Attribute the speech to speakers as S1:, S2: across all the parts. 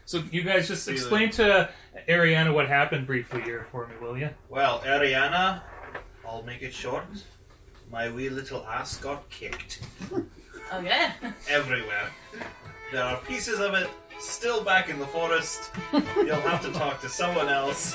S1: So you guys just explain to Ariana what happened briefly here for me, will you?
S2: Well, Ariana, I'll make it short. My wee little ass got kicked.
S3: Okay.
S2: Everywhere. There are pieces of it still back in the forest. You'll have to talk to someone else.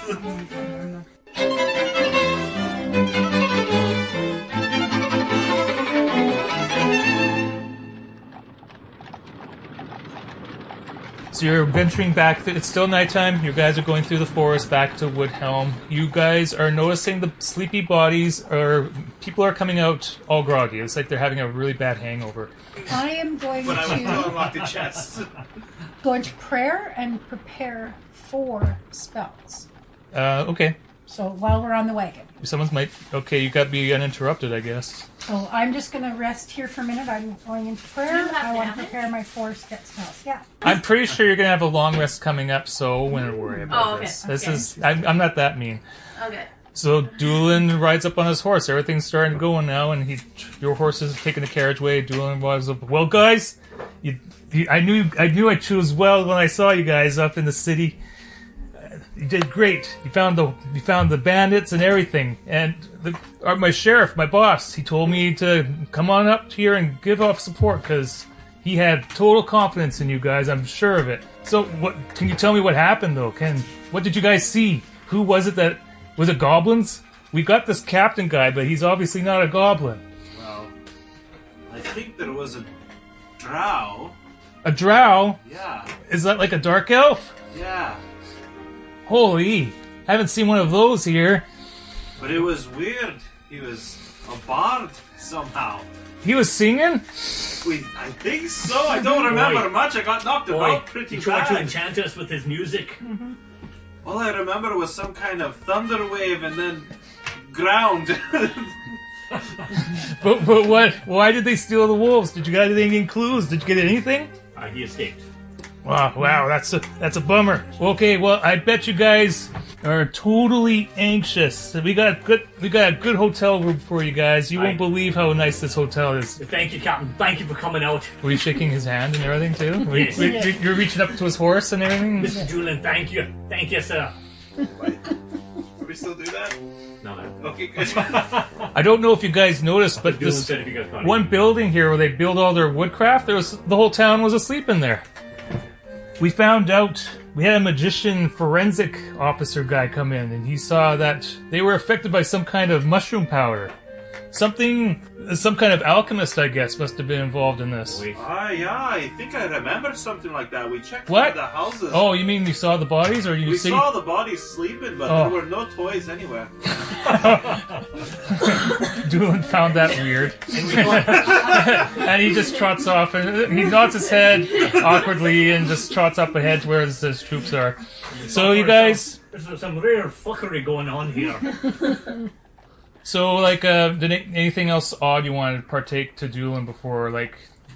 S1: So you're venturing back. It's still nighttime. You guys are going through the forest back to Woodhelm. You guys are noticing the sleepy bodies, or people are coming out all groggy. It's like they're having a really bad hangover.
S4: I am going
S2: But I went to
S4: to
S2: unlock the chest.
S4: go into prayer and prepare 4 spells.
S1: Okay.
S4: So while we're on the wagon.
S1: Someone's might... Okay, you got to be uninterrupted, I guess.
S4: So I'm just going to rest here for a minute. I'm going into prayer.
S3: Do you have
S4: I want to
S3: damage?
S4: prepare my 4 spells. Yeah.
S1: I'm pretty sure you're going to have a long rest coming up, so we don't worry about
S3: okay.
S1: this. This
S3: Okay.
S1: is... I'm not that mean.
S3: Okay.
S1: So Doolin rides up on his horse. Everything's starting to go now, and your horse is taking the carriageway. Doolin was up. Well, guys, I knew I chose well when I saw you guys up in the city. You did great. You found the bandits and everything. And my sheriff, my boss, he told me to come on up here and give off support because he had total confidence in you guys. I'm sure of it. So, what can you tell me what happened though? What did you guys see? Who was it that? Was it goblins? We got this captain guy, but he's obviously not a goblin.
S2: Well, I think there was a drow.
S1: A drow?
S2: Yeah.
S1: Is that like a dark elf?
S2: Yeah.
S1: Holy, I haven't seen one of those here.
S2: But it was weird. He was a bard somehow.
S1: He was singing?
S2: I think so. I don't remember much. I got knocked about pretty
S5: he tried to
S2: bad.
S5: enchant us with his music.
S2: All I remember was some kind of thunder wave and then ground.
S1: But what? Why did they steal the wolves? Did you get any clues? Did you get anything?
S5: He escaped.
S1: Wow, that's a bummer. Okay, well, I bet you guys are totally anxious. We got a good hotel room for you guys. You won't believe how nice this hotel is.
S5: Thank you, Captain. Thank you for coming out.
S1: Were you shaking his hand and everything too?
S5: Yes.
S1: You're reaching up to his horse and everything?
S5: Mr. Julian, thank you. Thank you, sir.
S2: Do we still do that?
S5: No.
S2: Okay, good.
S1: I don't know if you guys noticed, but
S5: Julian
S1: this
S5: said if you guys got it.
S1: one building here where they build all their woodcraft, the whole town was asleep in there. We found out, we had a magician forensic officer guy come in, and he saw that they were affected by some kind of mushroom powder. Some kind of alchemist, I guess, must have been involved in this.
S5: Wait.
S2: Yeah, I think I remember something like that. We checked
S1: What?
S2: one of the houses.
S1: Oh, you mean you saw the bodies, or you
S2: We
S1: see?
S2: saw the bodies sleeping, but
S1: Oh.
S2: there were no toys anywhere.
S1: Doolin found that weird. And he just trots off, and he nods his head awkwardly and just trots up ahead to where his troops are. So you guys...
S5: There's some rare fuckery going on here.
S1: So, did anything else odd you wanted to partake to Doolin before?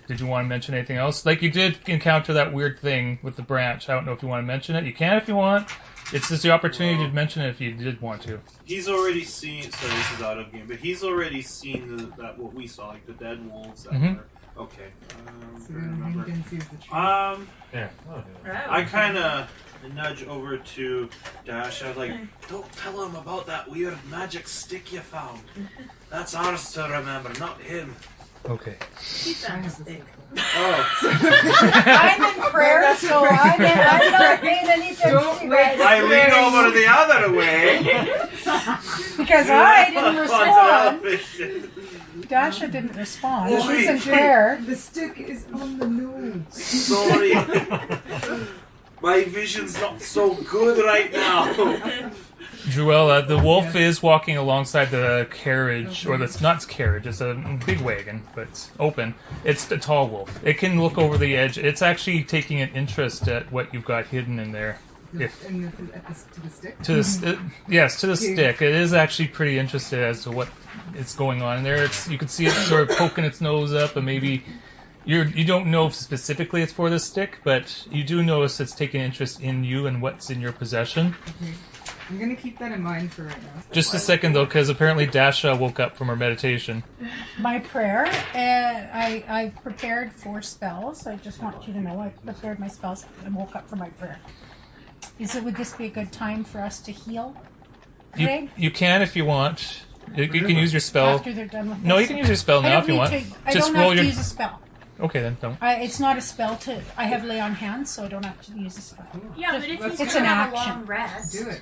S1: Did you want to mention anything else? You did encounter that weird thing with the branch. I don't know if you want to mention it. You can if you want. It's just the opportunity to mention it if you did want to.
S2: He's already seen. So this is out of game, but he's already seen that what we saw, like the dead wolves. That were, okay. Remember.
S1: Yeah.
S2: I kind of nudge over to Dash. I was like, "Don't tell him about that weird magic stick you found. That's ours to remember, not him."
S1: Okay.
S3: Keep that stick.
S2: Oh,
S4: I'm in prayer, so I'm not paying any attention to you guys.
S2: I lean over the other way
S4: Because I didn't respond.
S2: respond.
S4: Dasha didn't respond.
S2: Oh,
S4: She's in
S2: wait.
S4: prayer.
S6: The stick is on the nose.
S2: Sorry. My vision's not so good right now.
S1: Joella, the wolf is walking alongside the carriage, or that's not carriage, it's a big wagon, but it's open. It's a tall wolf. It can look over the edge. It's actually taking an interest at what you've got hidden in there.
S6: To the stick?
S1: Yes, to the stick. It is actually pretty interested as to what is going on in there. You can see it sort of poking its nose up, and maybe you don't know if specifically it's for the stick, but you do notice it's taking interest in you and what's in your possession.
S6: Okay. I'm gonna keep that in mind for right now.
S1: Just a second though, because apparently Dasha woke up from her meditation.
S4: My prayer, I've prepared 4 spells. I just want you to know I prepared my spells and woke up for my prayer. Would this be a good time for us to heal? Greg?
S1: You can if you want. You can use your spell.
S4: After they're done with
S1: No,
S4: this?
S1: you can use your spell
S4: I
S1: now
S4: don't
S1: if you
S4: need
S1: want.
S4: I
S1: Just
S4: don't
S1: roll
S4: have to
S1: your.
S4: use a spell.
S1: Okay then, don't.
S4: It's not a spell to. I have lay on hands, so I don't have to use a spell.
S3: Yeah, but if
S6: It's
S3: he's
S4: an
S3: gonna have a
S4: action.
S3: long rest.
S6: Do it.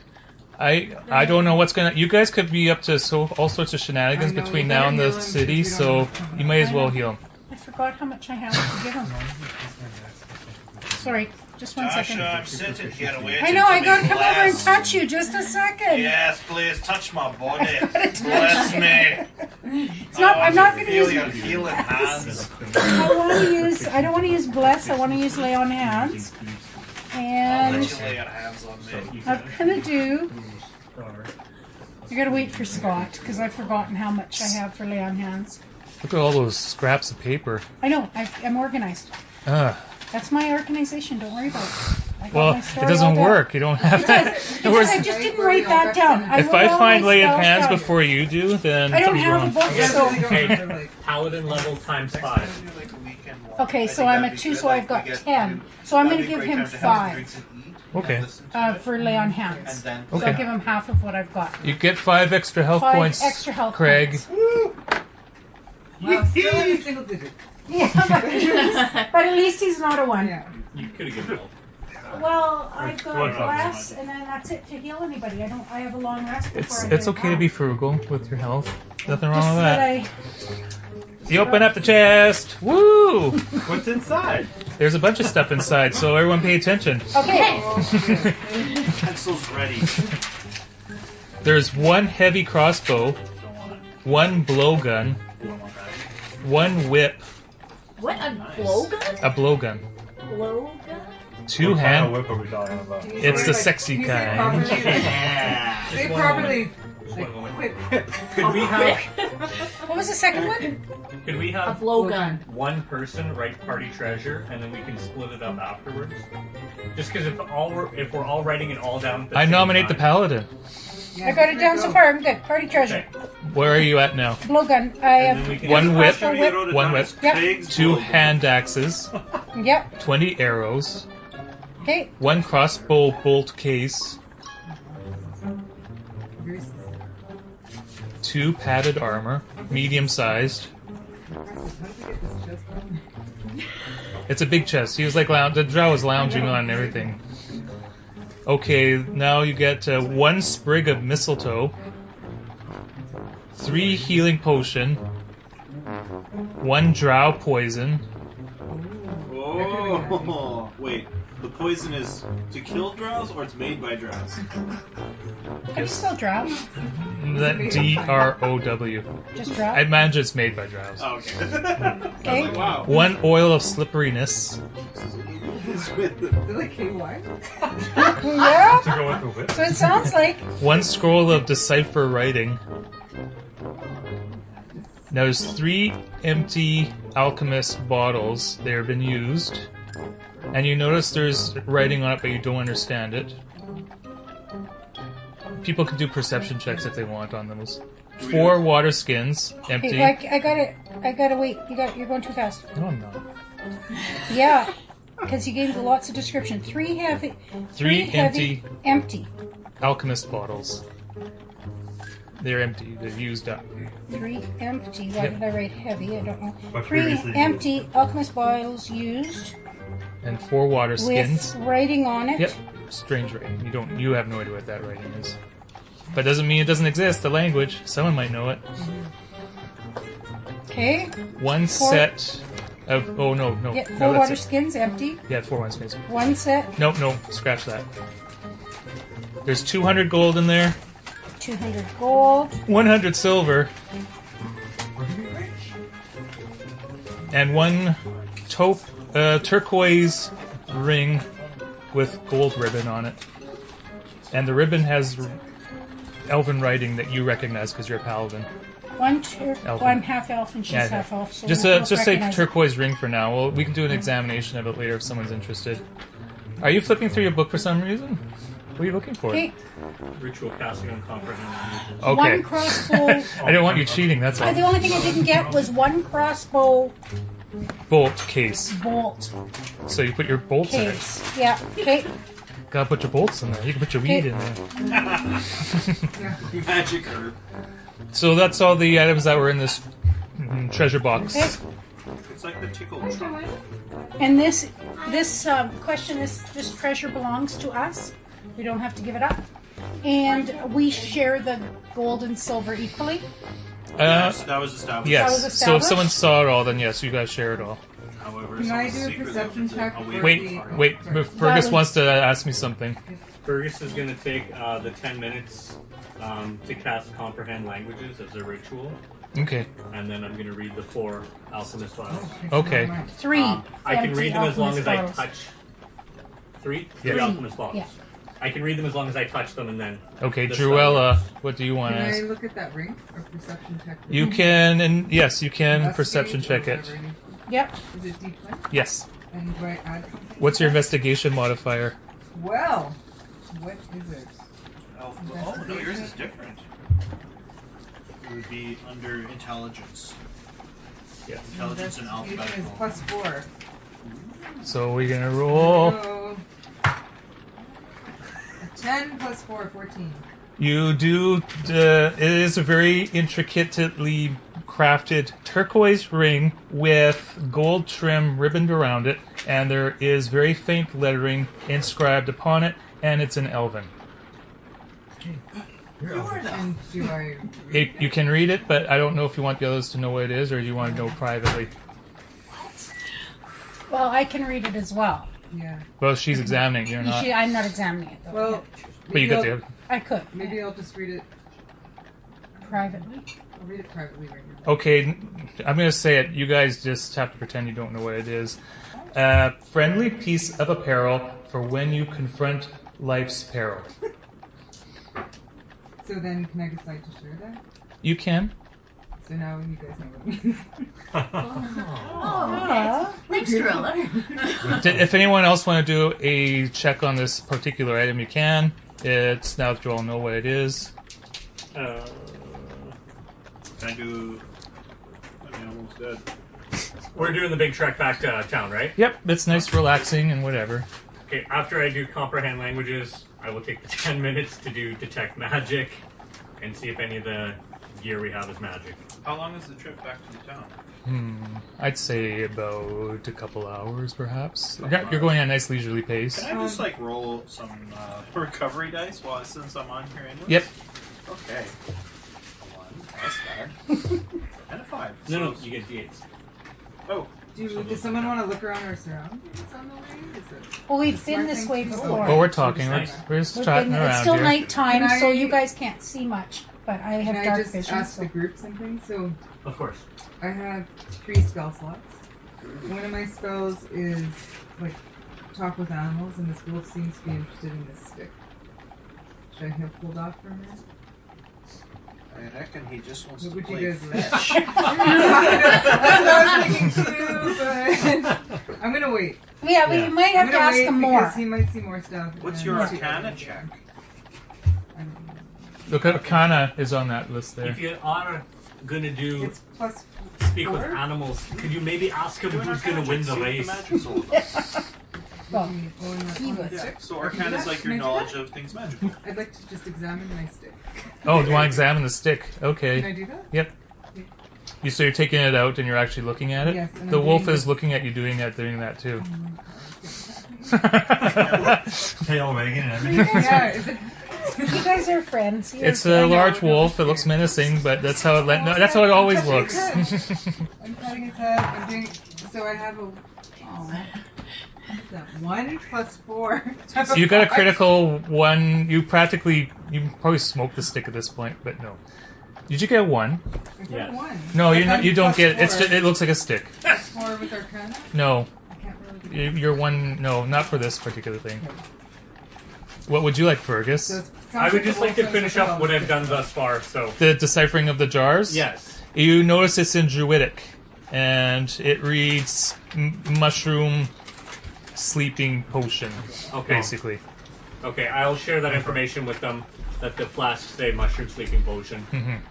S1: I don't know what's gonna. You guys could be up to all sorts of shenanigans
S6: I know,
S1: between
S6: we
S1: now
S6: better
S1: and the
S6: heal him
S1: city,
S6: because we
S1: so
S6: don't have
S1: you may as
S4: I
S1: well
S4: know.
S1: heal him.
S4: I forgot how much I have to give him. Sorry, just one second.
S2: Dasha, I'm sitting here waiting.
S4: I know, I
S2: to
S4: gotta
S2: be
S4: come over and
S2: blessed.
S4: touch you. Just a second.
S2: Yes, please touch my body.
S4: gotta touch
S2: Bless
S4: you.
S2: me.
S4: It's not. I'm not gonna
S2: feel
S4: use.
S2: your healing hands.
S4: I want to use. I don't want to use bless. I want to use lay on hands.
S2: I'll
S4: And
S2: let you lay your hands on me.
S4: I'm gonna do. I gotta wait for Scott because I've forgotten how much I have for lay on hands.
S1: Look at all those scraps of paper.
S4: I know. I'm organized.
S1: Ah,
S4: That's my organization. Don't worry about it. I got
S1: well,
S4: my
S1: it
S4: story
S1: doesn't
S4: all down.
S1: work. You don't have that.
S4: Because I just didn't write that down.
S1: If
S4: wrote
S1: I
S4: all
S1: find
S4: my
S1: lay of
S4: spells
S1: hands
S4: down.
S1: before you do, then
S4: I don't
S1: something's
S4: have a
S1: wrong.
S4: book,
S6: Yeah,
S4: so.
S6: really don't remember, like,
S5: Paladin level times 5.
S4: Okay, so I'm at 2, so I've got 10. So I'm going to give him 5
S1: Okay.
S4: for lay on hands. So
S1: Okay.
S4: I'll give him half of what I've got.
S1: You get 5 extra health
S4: 5
S1: points,
S4: extra health
S1: Craig.
S4: points.
S6: wow, still in single digits.
S4: Yeah, but at least he's not a 1.
S6: Yeah.
S5: You could have given
S4: Well, I've got
S5: What's up,
S4: glass, and then that's it to heal anybody. I have a long rest before
S1: It's
S4: I
S1: it's
S4: get
S1: okay to be frugal with your health. Nothing wrong
S4: Just
S1: with
S4: that
S1: that. You open up the chest. Woo!
S7: What's inside?
S1: There's a bunch of stuff inside, so everyone pay attention.
S4: Okay.
S2: Pencils ready.
S1: There's 1 heavy crossbow, 1 blowgun, 1 whip,
S3: What, a blowgun?
S1: a blowgun,
S3: Blowgun?
S1: 2
S7: What kind of
S1: hand.
S7: whip are we talking about?
S1: It's the sexy
S6: Can you say it
S1: kind.
S6: properly?
S5: Yeah.
S6: Say it properly. Like, quick.
S5: Could we have
S4: What was the second one?
S5: could we
S3: A
S5: have
S3: blowgun.
S5: one person write party treasure and then we can split it up afterwards? Just because if we're all writing it all down at the
S1: I
S5: same
S1: nominate the
S5: time.
S1: paladin.
S6: Yeah,
S4: I got it down
S6: go.
S4: so far. I'm good. Party treasure.
S5: Okay.
S1: Where are you at now?
S4: Blowgun. I
S5: And then we
S4: have.
S5: can
S1: 1 whip,
S4: Crossbow whip.
S1: 1 whip,
S4: Yep.
S1: 2 hand axes,
S4: Yep.
S1: 20 arrows,
S4: Okay.
S1: 1 crossbow bolt case,
S6: Very specific.
S1: 2 padded armor, medium sized.
S6: How did we get this chest done?
S1: It's a big chest. He was like the drow was lounging on everything. Okay, now you get 1 sprig of mistletoe, 3 healing potion, 1 drow poison,
S2: Oh, wait. The poison is to kill drows or it's made by drows?
S4: How do you spell drow?
S1: that DROW.
S4: Just drow?
S1: I imagine it's made by drows.
S2: Oh, okay.
S4: Okay.
S2: Wow.
S1: 1 oil of slipperiness,
S6: Is it like KY?
S4: Yeah.
S7: To go with the whip?
S4: So it sounds like
S1: 1 scroll of decipher writing. Now there's 3 empty alchemist bottles. They have been used. And you notice there's writing on it, but you don't understand it. People can do perception checks if they want on those. 4 water skins, empty.
S4: hey, like I gotta wait. You're going too fast.
S1: No, I'm not.
S4: Yeah. Because you gave lots of description. 3 heavy.
S1: 3
S4: heavy, empty.
S1: alchemist bottles. They're empty. They're used up.
S4: 3 empty. Why
S1: Yep.
S4: did I write heavy? I don't know.
S7: But
S4: 3
S7: previously
S4: empty alchemist bottles used
S1: And 4 water skins.
S4: with writing on it.
S1: Yep. Strange writing. You have no idea what that writing is. But doesn't mean it doesn't exist, the language. Someone might know it.
S4: Okay.
S1: 1
S4: 4
S1: set of
S4: Yeah,
S1: no,
S4: 4
S1: that's
S4: water
S1: it.
S4: skins empty.
S1: Yeah, 4 water skins.
S4: 1 set.
S1: No, scratch that. There's 200 gold in there,
S4: 200 gold.
S1: 100 silver, and 1 turquoise ring with gold ribbon on it. And the ribbon has elven writing that you recognize because you're a paladin.
S4: One
S1: Elf.
S4: I'm half elf and she's
S1: Yeah,
S4: half elf. So
S1: just
S4: we won't
S1: say
S4: recognize it.
S1: turquoise ring for now. Well, we can do an examination of it later if someone's interested. Are you flipping through your book for some reason? What are you looking for?
S4: Okay.
S5: Ritual casting on comprehend languages.
S1: Okay.
S4: One crossbow.
S1: I didn't want you cheating, that's all.
S4: The only thing I didn't get was one crossbow
S1: Bolt case.
S4: bolt
S1: So you put your bolts in it.
S4: case. Yeah. Okay.
S1: Gotta put your bolts in there. You can put your weed in there.
S2: Magic herb.
S4: So
S1: that's all the items that were in this treasure box.
S4: Okay.
S2: It's like the tickle trunk.
S4: And this question, this treasure belongs to us. We don't have to give it up. And we share the gold and silver equally.
S2: Yes, that was established.
S1: Yes.
S4: That was
S1: So if
S4: established?
S1: someone saw it all, then yes, you guys share it all.
S2: However,
S6: Can I
S2: someone
S6: do a
S2: secretly
S6: perception
S2: opens it
S6: check
S2: away
S6: for
S2: from
S1: Wait,
S2: the fire.
S1: wait. Fergus wants to ask me something.
S5: Fergus is going to take the 10 minutes to cast comprehend languages as a ritual,
S1: Okay.
S5: and then I'm going to read the 4 alchemist files.
S1: Okay.
S4: 3.
S5: I can read them as long as I
S4: alchemist
S5: touch. 3
S1: Yeah.
S5: alchemist bottles.
S4: Yeah.
S5: I can read them as long as I touch them, and then.
S1: Okay,
S5: the
S1: Druella, what do you want to
S6: Can I
S1: ask?
S6: look at that ring or perception check?
S1: You can, and yes, you can
S6: Investigate
S1: perception
S6: or
S1: check it.
S6: whatever need.
S4: Yep.
S6: Is it D20?
S1: Yes.
S6: And do I add something?
S1: What's your investigation modifier?
S6: Well, what is it?
S2: Oh, no, yours is different. It would be under intelligence.
S5: Yeah.
S2: Intelligence and
S6: Investigation is
S2: alphabetical.
S6: +4.
S1: So we're gonna roll.
S6: So, 10 + 4, 14.
S1: You do. It is a very intricately crafted turquoise ring with gold trim ribboned around it, and there is very faint lettering inscribed upon it, and it's in Elven.
S6: And do I...
S1: You can read it, but I don't know if you want the others to know what it is, or you want to know privately.
S4: Well, I can read it as well.
S6: Yeah.
S1: Well, she's examining. You're not.
S4: I'm not examining it though.
S6: Well,
S1: But you got the.
S4: I could.
S6: Maybe I'll just read it.
S4: Privately.
S6: I'll read it privately right now.
S1: Okay, I'm gonna say it. You guys just have to pretend you don't know what it is. Friendly piece of apparel for when you confront life's peril.
S6: So then, can I decide to share that?
S1: You can.
S6: So now you guys know what it means.
S3: Oh, thanks, Drilla.
S1: If anyone else want to do a check on this particular item, you can. It's now that you all know what it is.
S2: Can I do... I'm almost dead.
S5: We're doing the big trek back to town, right?
S1: Yep, it's nice, relaxing, and whatever.
S5: Okay, after I do comprehend languages, I will take the 10 minutes to do detect magic and see if any of the gear we have is magic.
S2: How long is the trip back to the town?
S1: I'd say about a couple hours, perhaps. You're going at a nice leisurely pace.
S2: Can I just like roll some recovery dice since I'm on here anyway?
S1: Yep.
S2: Okay. 1, that's bad. And a 5.
S5: No,
S2: So-
S5: you get d8s.
S2: Oh.
S6: Does someone want to look around our surroundings on the way? Is it...
S4: Well, we've been this way before.
S1: Well, we're talking. We're just chatting
S4: It's
S1: around
S4: still
S1: here.
S4: nighttime,
S6: Can
S4: so
S6: I-
S4: you guys can't see much. But I have
S6: Can I
S4: dark
S6: just
S4: vision.
S6: ask
S4: So.
S6: the group something? So
S5: Of course.
S6: I have 3 spell slots. One of my spells is like talk with animals, and this wolf seems to be interested in this stick. Should I have pulled off from her?
S2: I reckon he just wants
S6: What
S2: to
S6: would
S2: play
S6: you guys
S2: fetch.
S6: like? That's what I was thinking too, but I'm gonna wait.
S4: Yeah, we might have
S6: I'm
S4: to
S6: gonna
S4: ask
S6: wait
S4: him more.
S6: because he might see more stuff.
S2: What's
S6: and
S2: your
S6: see-
S2: Arcana check?
S6: I don't know.
S1: Look at Kana is on that list there.
S5: If you are gonna do
S6: It's plus
S5: speak with
S6: 4?
S5: animals, could you maybe ask him
S2: Do an
S5: who's gonna
S2: Arcana
S5: win
S2: check,
S5: the
S2: see if
S5: race?
S2: magic's old.
S4: Well,
S6: he
S4: would.
S2: Yeah, so
S6: I can do
S2: Arcana is
S6: that.
S2: like
S6: Can
S2: your
S6: I do
S2: knowledge
S6: that?
S2: of things magical.
S6: I'd like to just examine my stick.
S1: Oh, do you want to examine the stick?
S6: Can I
S1: Okay.
S6: do that?
S1: Yep. So you're taking it out and you're actually looking at it?
S6: Yes, and
S1: The
S6: I'm
S1: wolf
S6: doing
S1: is
S6: this-
S1: looking at you doing that too.
S7: Tail wagging and everything.
S6: Yeah, is it?
S4: you guys are friends. You're
S1: It's a
S6: know,
S1: large
S6: no,
S1: wolf. It looks menacing, but that's how it. No, that's how it always looks.
S6: I'm cutting his head. I'm doing. So I have a. Oh, what's that? 1 plus 4.
S1: So you got a critical 1. You probably smoked the stick at this point, but no. Did you get a 1?
S6: I got
S5: Yes.
S6: 1.
S1: No, you're not. You don't
S6: Plus
S1: get. It's
S6: 4.
S1: just, it looks like a stick.
S6: Plus 4 with Arcana.
S1: No,
S6: I can't really do
S1: you're 1. No, not for this particular thing. What would you like, Fergus?
S6: So it sounds
S5: I would
S6: the
S5: just like
S6: wolf
S5: to
S6: knows
S5: finish
S6: what
S5: up what I've done thus far, so.
S1: The deciphering of the jars.
S5: Yes.
S1: You notice it's in Druidic, and it reads mushroom sleeping potion,
S5: Okay.
S1: basically.
S5: Okay, I'll share that information with them. That the flasks say mushroom sleeping potion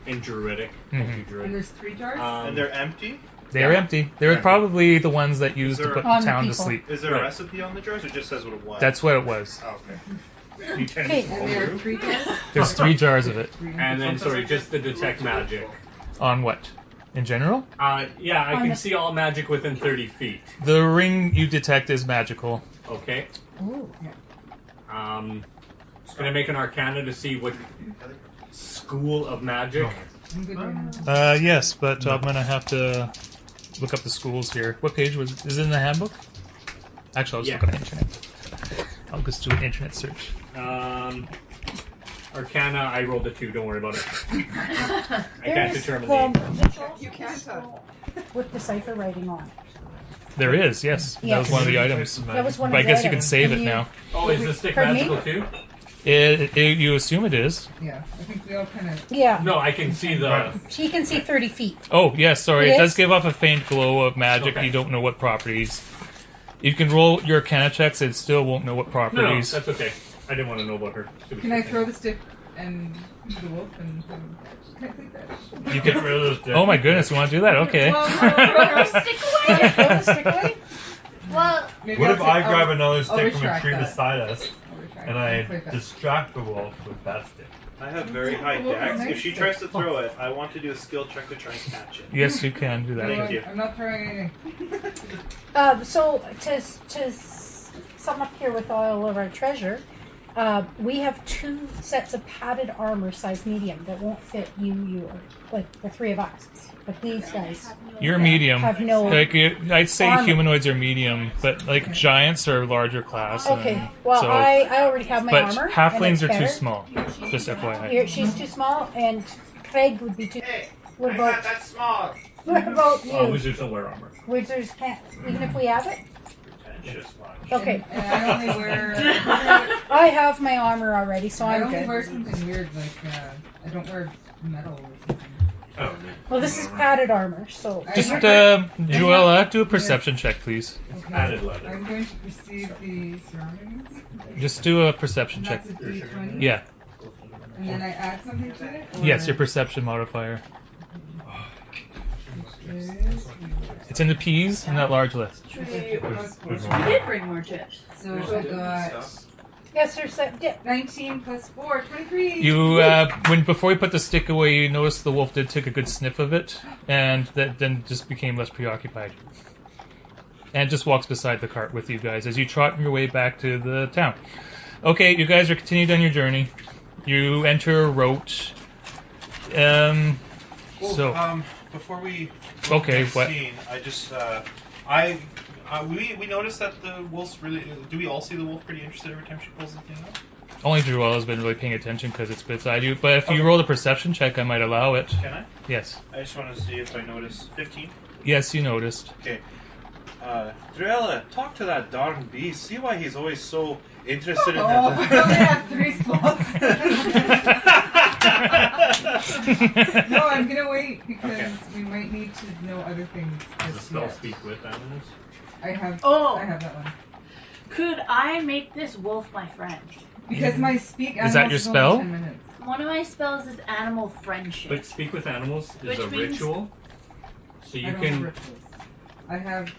S5: in Druidic.
S6: And there's 3 jars?
S2: And they're empty?
S1: They're empty. They're probably the ones that used to
S2: there
S1: put
S2: a-
S1: the
S4: On the
S1: town to
S4: people.
S1: sleep.
S2: Is there a
S5: Right.
S2: recipe on the jars or it just says what it was?
S1: That's what it was.
S2: Oh, okay.
S4: Okay.
S6: And there are 3 jars?
S1: There's 3 jars of it.
S5: And then, sorry, just the detect magic.
S1: On what? In general?
S5: Yeah, I
S4: On
S5: can
S4: the-
S5: see all magic within 30 feet.
S1: The ring you detect is magical.
S5: Okay.
S4: Ooh.
S5: Just gonna make an arcana to see what school of magic.
S6: I'm good right now.
S1: Yes, but I'm gonna have to look up the schools here. What page is it in the handbook? Actually, I'll just look on the internet. I'll just do an internet search.
S5: Arcana, I rolled a 2, don't worry about it. I can't
S4: There's
S5: determine
S6: You can't touch.
S4: with the cipher writing on it.
S1: There is, yes. That was one of the items.
S4: That was one
S1: But I
S4: of the
S1: guess you can
S4: items.
S1: save
S4: And
S1: it
S4: you-
S1: now.
S5: Oh, is the stick
S4: Pardon me?
S5: magical too?
S1: You assume it is.
S6: Yeah, I think we all kind of.
S4: Yeah.
S5: No, I can see the.
S4: She can see 30 feet.
S1: Oh, yes, sorry.
S4: It
S1: It does
S4: is?
S1: give off a faint glow of magic.
S5: Okay.
S1: You don't know what properties. You can roll your Arcana checks, it still won't know what
S5: No,
S1: properties.
S5: that's okay. I didn't want to know about her.
S6: Can I throw the stick and the wolf and can I take that?
S1: You can. Oh my goodness, you want to do that? Okay.
S6: Well,
S3: Stick away.
S4: Throw the stick away.
S3: Well,
S6: maybe
S7: What
S6: I'll
S7: if
S6: take-
S7: I grab
S6: I'll-
S7: another
S6: I'll
S7: stick from a
S6: retract
S7: tree
S6: that.
S7: beside us
S6: I'll retract
S7: and
S6: that.
S7: I
S6: Play that.
S7: distract the wolf with that stick?
S2: I have very high
S6: Well,
S2: dex.
S6: nice
S2: If she
S6: stick.
S2: tries to throw it, I want to do a skill check to try and catch it.
S1: Yes, you can do that.
S2: Thank you.
S6: I'm not throwing anything.
S4: So to sum up here with all of our treasure, we have 2 sets of padded armor, size medium, that won't fit you, like the 3 of us. But these guys
S1: You're medium.
S4: have no.
S1: I'd say
S4: Armor.
S1: humanoids are medium, but like giants are larger class.
S4: Okay,
S1: and
S4: well,
S1: so,
S4: I already have my
S1: but
S4: armor. and
S1: halflings
S4: it's
S1: are too
S4: better.
S1: small. Just FYI.
S4: She's too small, and Craig would be too. What
S2: I'm not
S4: about
S2: that small.
S4: what about you?
S5: Wizards don't wear armor.
S4: Wizards can't, even if we have it.
S2: Pretentious bunch.
S4: Okay,
S6: And I only wear.
S4: I have my armor already, so
S6: I
S4: I'm
S6: only
S4: good.
S6: wear something weird like I don't wear metal or something.
S5: Oh,
S4: Well, this is padded armor, so
S1: Just,
S6: I-
S1: Joella, do a perception check, please.
S6: Okay.
S5: added leather.
S6: I'm going to perceive the surroundings.
S1: Just do a perception
S6: And
S1: check.
S6: that's a D20.
S1: Yeah.
S6: And then I add something to it? Or
S1: Yes, your perception modifier.
S6: is-
S1: It's in the P's in that large list.
S3: we did bring more chips.
S6: So I got
S4: yes, there's that. Yeah.
S6: 19 plus 4, 23.
S1: You, before you put the stick away, you noticed the wolf did take a good sniff of it, and that then just became less preoccupied. And just walks beside the cart with you guys as you trot your way back to the town. Okay, you guys are continued on your journey. You enter Rote. So,
S2: Before we
S1: Okay,
S2: next
S1: what?
S2: scene, I just we noticed that the wolf's really. Do we all see the wolf pretty interested every time she pulls the thing out?
S1: only Joella's been really paying attention because it's beside you. But if you roll a perception check, I might allow it.
S2: Can I?
S1: Yes.
S2: I just want to see if I notice 15.
S1: Yes, you noticed.
S2: Okay. Drella, talk to that darn beast. See why he's always so interested in
S6: Oh, I
S2: the.
S6: only have 3 slots. No, I'm gonna wait because
S2: Okay.
S6: we might need to know other things.
S5: Does the
S6: this
S5: spell
S6: year.
S5: speak with animals?
S6: I have
S3: Oh.
S6: that one.
S3: Could I make this wolf my friend?
S6: Because my speak
S1: Is that
S6: animals
S1: your
S6: is only
S1: spell?
S6: 10 minutes.
S3: One of my spells is animal friendship.
S5: But speak with animals is
S3: Which
S5: a
S3: means-
S5: ritual. So
S6: I
S5: you
S6: don't have
S5: can.
S6: rituals. I have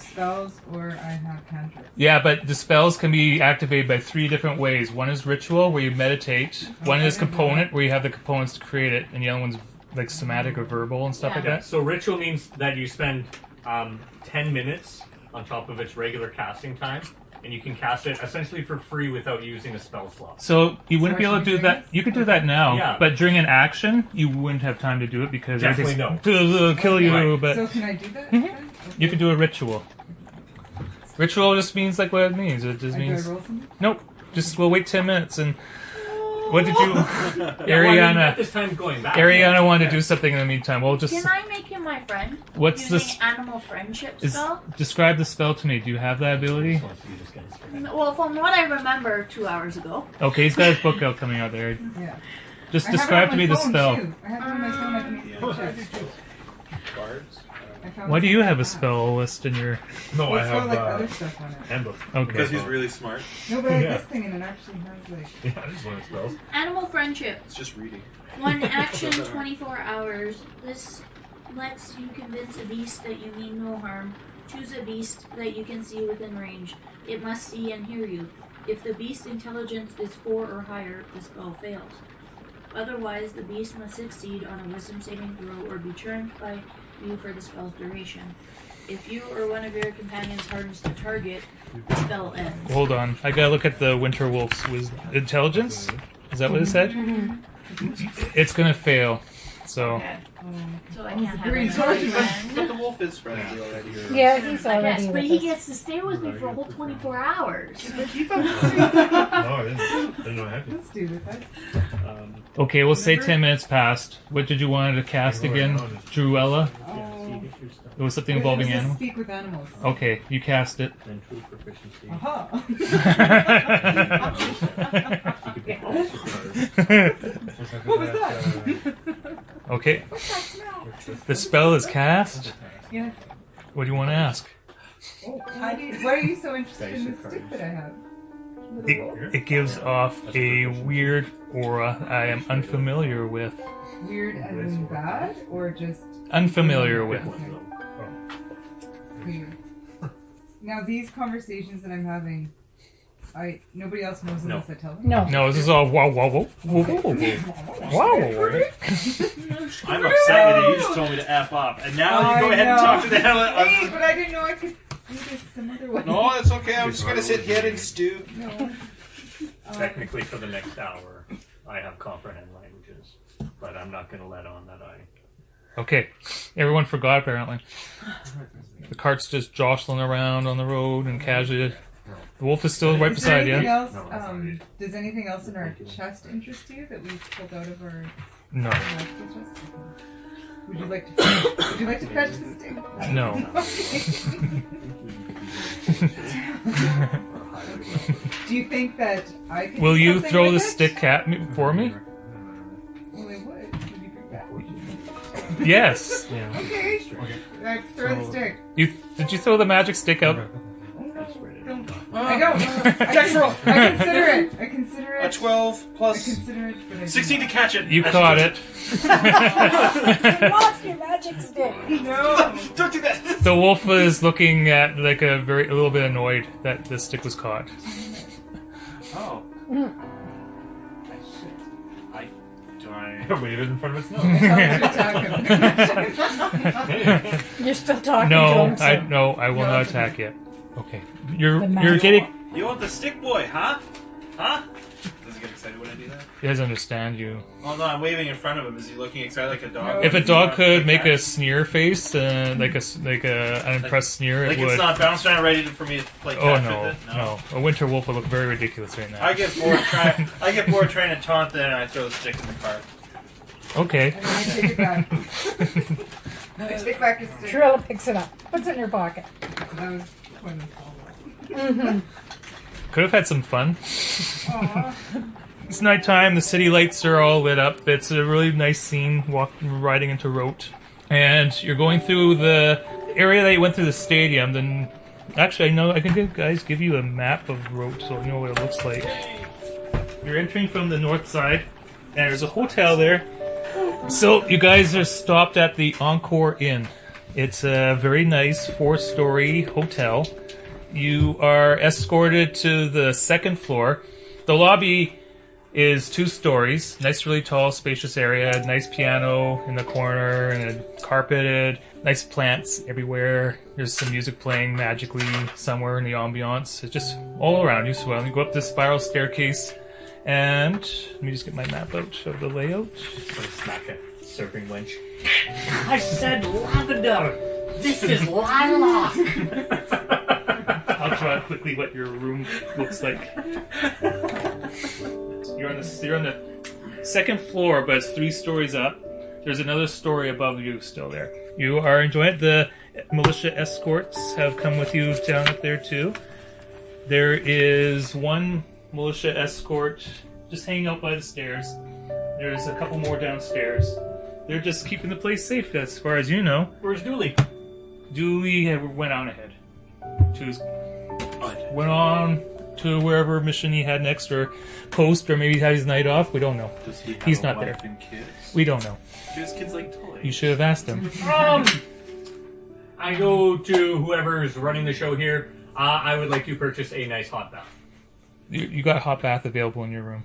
S6: spells or I have cantrips.
S1: Yeah, but the spells can be activated by 3 different ways. One is ritual, where you meditate. One
S6: I
S1: is
S6: didn't know
S1: component, where you have the components to create it. And the other one's like somatic or verbal and stuff
S3: Yeah.
S1: like
S5: Yeah,
S1: that.
S5: so ritual means that you spend 10 minutes on top of its regular casting time, and you can cast it essentially for free without using a spell slot.
S1: So you wouldn't
S6: So
S1: be
S6: I
S1: able
S6: should
S1: to
S6: be
S1: do
S6: doing
S1: that.
S6: this?
S1: You could do that now,
S5: Yeah.
S1: but during an action, you wouldn't have time to do it because
S5: Definitely
S1: everything's kill you.
S5: Right.
S1: But
S6: So can I do that?
S1: Mhm.
S6: then?
S1: you could do a ritual. Ritual just means like what it means. It just
S6: Do I
S1: means
S6: roll something?
S1: nope. Just we'll wait 10 minutes and. What did you,
S5: Yeah, well, I mean,
S1: Ariana?
S5: at this time going back.
S1: Ariana wanted to do something in the meantime. We'll just.
S3: Can I make him my friend?
S1: What's
S3: using
S1: this?
S3: animal friendship
S1: Is,
S3: spell?
S1: describe the spell to me. Do you have that ability?
S3: Well, from what I remember 2 hours ago.
S1: Okay, he's got his book out coming out there.
S6: Yeah.
S1: Just
S6: I have it
S1: describe
S6: on
S1: to
S6: my
S1: me the
S6: phone,
S1: spell.
S6: too. I have it on my phone. I can
S2: Yeah.
S6: spell check.
S2: Guards.
S6: I found
S1: Why do
S6: this
S1: you
S6: on
S1: have a
S6: my
S1: spell list in your...
S7: No,
S6: Well,
S7: I
S6: it's got
S7: have
S6: like other stuff on it.
S7: handbook.
S1: Okay.
S2: Because he's really smart.
S6: No, but I have
S7: Yeah.
S6: this thing and it actually has like.
S7: Yeah, I just want spells.
S3: Animal friendship.
S2: It's just reading.
S3: One action, 24 hours. This lets you convince a beast that you mean no harm. Choose a beast that you can see within range. It must see and hear you. If the beast's intelligence is 4 or higher, the spell fails. Otherwise, the beast must succeed on a wisdom saving throw or be charmed by you for the spell's duration. If you or one of your companions hardens the target, the spell ends.
S1: Hold on. I gotta look at the Winter Wolf's intelligence. Is that what it said? It's gonna fail. So...
S3: Okay. So I can't have
S6: very
S3: another
S6: intelligent.
S2: But
S3: friend.
S2: the wolf is friendly already. Or...
S4: Yeah, he's
S3: I
S4: already
S3: guess, but
S4: with
S3: he
S4: us.
S3: gets to stay with me for a whole 24 hours.
S2: Keep him.
S7: No, I didn't know I had to.
S6: Let's do it. That's
S1: Okay, we'll say 10 minutes passed. What did you want to cast again? Druella? It was something involving
S6: It was a
S1: animals?
S6: Speak with animals.
S1: Okay, you cast it.
S5: And true proficiency.
S6: Aha. What was that?
S1: Okay,
S6: What's that smell?
S1: the spell is cast.
S6: Yes.
S1: What do you want to ask?
S6: Oh, why are you so interested in this stick that I have?
S1: It gives off a weird aura I am unfamiliar with.
S6: Weird as in bad, or just
S1: Unfamiliar with.
S6: weird? Now these conversations that I'm having, nobody else knows
S5: No.
S6: unless I tell them.
S4: No.
S1: No, this is all wow, wow, wow, wow, wow, wow.
S2: I'm upset with you. You just told me to F off. And now you go ahead and talk to the hell out
S6: Hey,
S2: of
S6: but I didn't know I could do this some other way.
S2: No, it's okay. I'm just going to sit here and stew.
S6: No.
S5: Technically, for the next hour, I have comprehend languages, but I'm not going to let on that I.
S1: Okay, everyone forgot apparently. The cart's just jostling around on the road and casually. The wolf is still right
S6: Is there
S1: beside
S6: anything
S1: you.
S6: else,
S5: No, that's not it.
S6: does anything else in our chest interest you that we've pulled out of our
S1: No,
S6: magical chest? Would you like to? Would you like to fetch the stick?
S1: no.
S6: Do you think that I could?
S1: Will
S6: do
S1: you
S6: something
S1: throw
S6: with
S1: the
S6: it?
S1: stick at me for me?
S6: Well, I would. Would you bring that?
S1: Yes.
S6: Okay. I throw the stick.
S1: Did you throw the magic stick out?
S6: Oh no! Don't. I don't. I consider it. I consider
S2: A
S6: it.
S2: 12
S6: I
S2: plus
S6: consider it. But I
S2: 16 to catch it.
S1: You caught it.
S4: You lost your magic stick.
S6: No.
S2: Don't do that.
S1: The wolf is looking at like a little bit annoyed that the stick was caught.
S2: Oh. Do I?
S7: Wave it in front of its nose.
S4: You're still talking to
S1: No,
S4: him. So.
S1: I will not attack yet. Okay, you're
S4: The magic-
S1: getting.
S2: You want the stick boy, huh? Huh? Does he get excited when I do that?
S1: He doesn't understand you.
S2: Oh no, I'm waving in front of him. Is he looking excited like a dog?
S1: If a dog could make a
S2: like
S1: sneer face, like a unimpressed sneer,
S2: like
S1: it
S2: it's
S1: would.
S2: not bouncing around ready for me to play
S1: Oh
S2: catch
S1: no,
S2: with it.
S1: no! A winter wolf would look very ridiculous right now.
S2: I get bored trying. I get bored trying to taunt it, and I throw the stick in the cart.
S1: Okay.
S6: And then I take it back. I take back his stick.
S4: Trilla picks it up, puts it in your pocket.
S6: So that was when
S1: Could have had some fun.
S6: Aw.
S1: It's nighttime. The city lights are all lit up. It's a really nice scene. Riding into Rote, and you're going through the area that you went through the stadium. Then, actually, I know I can give you a map of Rote so you know what it looks like. You're entering from the north side, and there's a hotel there. So you guys are stopped at the Encore Inn. It's a very nice 4-story hotel. You are escorted to the second floor. The lobby is 2 stories. Nice, really tall, spacious area. Nice piano in the corner and carpeted. Nice plants everywhere. There's some music playing magically somewhere in the ambiance. It's just all around you. So you go up this spiral staircase. And let me just get my map out of the layout.
S5: Smack a surfing wench.
S3: I said lavender. This is lilac.
S1: I'll draw quickly what your room looks like. You're on the second floor, but it's 3 stories up. There's another story above you still there. You are enjoying it. The militia escorts have come with you down up there too. There is one militia escort just hanging out by the stairs. There's a couple more downstairs. They're just keeping the place safe as far as you know.
S5: Where's Dooley?
S1: Dooley went on ahead. Went on to wherever mission he had next, or post, or maybe he had his night off. We don't know.
S2: Does he have
S1: He's
S2: a
S1: not
S2: wife
S1: there.
S2: and kids?
S1: We don't know.
S2: Do his kids like toys?
S1: You should have asked him.
S5: I go to whoever's running the show here. I would like to purchase a nice hot bath.
S1: You got a hot bath available in your room.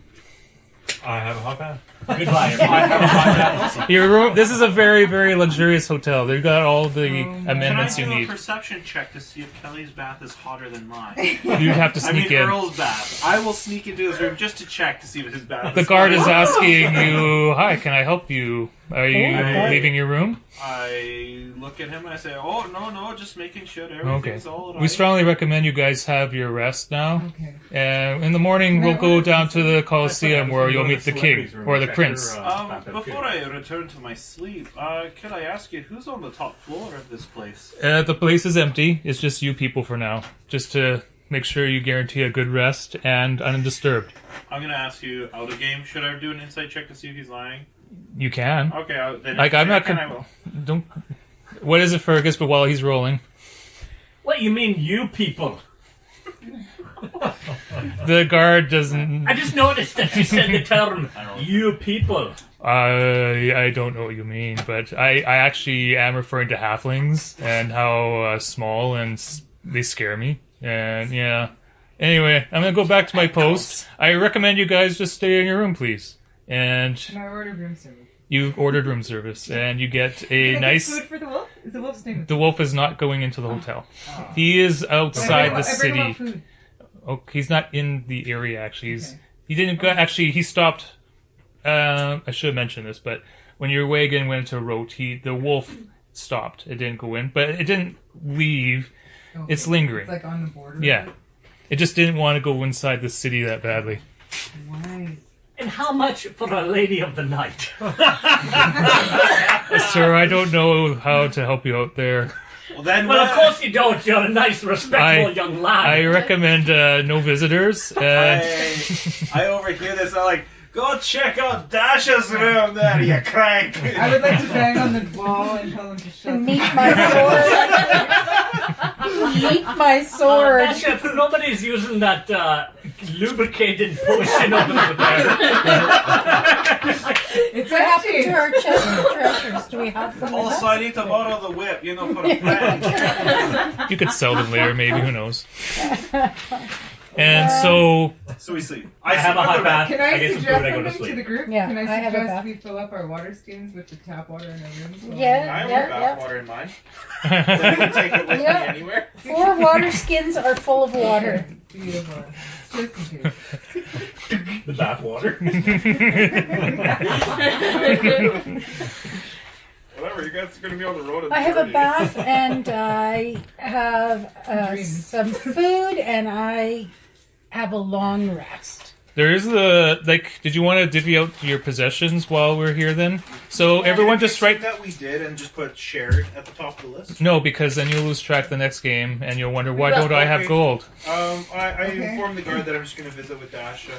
S7: I have a hot bath.
S5: Goodbye.
S7: I have a hot bath also.
S1: Your room. This is a very, very luxurious hotel. They've got all the
S2: Can I
S1: amendments
S2: do
S1: you
S2: a
S1: need.
S2: perception check to see if Kelly's bath is hotter than mine?
S1: You'd have to
S2: I mean,
S1: sneak in.
S2: Earl's bath. I will sneak into his room just to check to see if his bath
S1: The
S2: is
S1: guard is
S2: hotter.
S1: asking you, "Hi, can I help you? Are you
S2: Oh.
S1: leaving your room?"
S2: I look at him and I say, "Oh, no, just making sure
S1: Okay.
S2: everything's all right."
S1: We strongly recommend you guys have your rest now.
S6: Okay.
S1: And in the morning, we'll go down to the Coliseum where you'll meet the king or the prince.
S2: Before I return to my sleep, could I ask you, who's on the top floor of this place?
S1: The place is empty. It's just you people for now, just to make sure you guarantee a good rest and undisturbed.
S2: I'm gonna ask you out of game. Should I do an insight check to see if he's lying?
S1: You can.
S2: Okay, then
S1: Like, I'm not
S2: I
S1: con-
S2: will.
S1: Don't. What is it, Fergus? But while he's rolling,
S5: What you mean, you people?
S1: the guard doesn't.
S5: I just noticed that you said the term "you people."
S1: I don't know what you mean, but I actually am referring to halflings and how small and they scare me. And yeah. Anyway, I'm gonna go back to my post. I recommend you guys just stay in your room, please. And
S6: And I ordered room service.
S1: you've ordered room service, and you get a
S6: Can I get
S1: nice.
S6: food for the wolf? Is the wolf's name?
S1: The wolf is not going into the hotel. He is outside the
S6: I
S1: city.
S6: bring him out food.
S1: Oh, he's not in the area. Actually,
S6: Okay.
S1: he didn't go. Actually, he stopped. I should have mentioned this, but when your wagon went to Rote, the wolf stopped. It didn't go in, but it didn't leave.
S6: Okay.
S1: It's lingering.
S6: It's like on the border.
S1: Yeah, it just didn't want to go inside the city that badly.
S6: Why?
S5: And how much for a lady of the night?
S1: Sir, I don't know how to help you out there.
S2: Well, then,
S5: Well, of course you don't. You're a nice, respectable young lad.
S1: I recommend no visitors.
S2: I overhear this. I'm like, go check out Dasha's room there, you crank.
S6: I would like to bang on the wall and tell him to shut
S4: Meet my sword. Meet my sword.
S5: Dasha, if nobody's using that lubricated potion over there.
S6: It's
S4: What happened
S6: empty.
S4: to our chest of treasures? Do we have them with us?
S2: Also, I need to borrow the whip, for a friend.
S1: You could sell them later, maybe. Who knows? And so
S2: So we sleep.
S5: I have a hot bath.
S6: Can I
S5: get some
S6: suggest
S5: food. I go to
S6: something to
S5: sleep.
S6: the group?
S4: Yeah,
S6: Can
S4: I
S6: I
S4: have a
S6: suggest
S4: bath.
S6: we fill up our water skins with the tap water in our rooms?
S2: I
S4: Yeah,
S2: have
S4: yeah,
S2: bath water in mine. I can take it with
S4: Yeah.
S2: me anywhere.
S4: 4 water skins are full of water.
S6: Beautiful. Just in case.
S5: The bath water.
S2: Whatever, you guys are going to be on the road.
S4: I have a bath and I have some food and I have a long rest.
S1: there is did you want to divvy out your possessions while we're here then? So everyone just write.
S2: that we did and just put shared at the top of the list.
S1: No, because then you'll lose track the next game and you'll wonder, why don't I have
S2: Okay.
S1: gold?
S2: I
S6: Okay.
S2: informed the guard that I'm just going to visit with Dasha.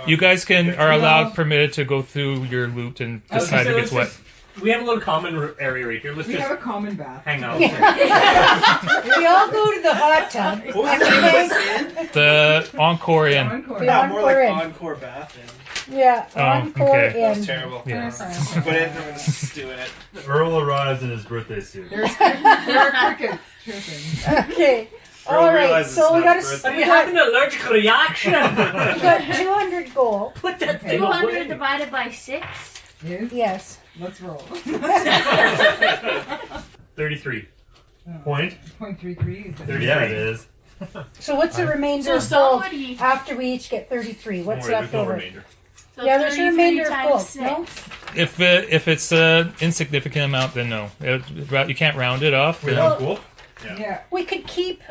S1: You guys
S2: okay.
S1: are allowed,
S6: Well-
S1: permitted to go through your loot and
S6: Okay,
S1: decide
S5: so
S1: who gets what.
S5: let's we have a little common area right here. Let's
S6: We
S5: just
S6: have a common bath.
S5: hang out.
S4: We all go to the hot tub.
S2: What was the name of this inn?
S1: The Encore Inn.
S6: Encore.
S4: Yeah.
S2: More like
S4: Encore Inn.
S2: Encore Bath Inn.
S4: Yeah,
S1: Oh,
S4: encore
S1: okay.
S2: That's
S4: in.
S2: terrible.
S1: Yeah.
S2: But I'm going to stew in it.
S7: Earl arrives in his birthday suit.
S6: There are crickets chirping.
S4: Okay.
S2: Earl
S4: All right.
S2: realizes
S4: So we
S2: it's
S4: got
S2: not his
S5: Are
S4: we
S5: you
S4: got,
S5: having an allergic reaction?
S4: we got 200 gold.
S5: Put that thing
S3: 200
S5: away.
S3: divided by 6.
S6: Yes?
S4: Yes.
S6: Let's roll.
S5: 33.
S7: Point?
S6: 0.33 is it?
S7: Yeah, it is.
S4: So what's the remainder
S3: So
S4: of gold
S3: somebody.
S4: after we each get 33? What's
S5: Don't worry,
S4: left
S5: there's no
S4: over?
S5: remainder.
S3: So
S4: Yeah, there's a
S3: 33
S4: remainder of
S3: times
S4: gold.
S3: 6.
S4: No?
S1: If it's an insignificant amount, then no. You can't round it off.
S7: Wait,
S1: then-
S7: that's cool.
S6: Yeah.
S4: We could keep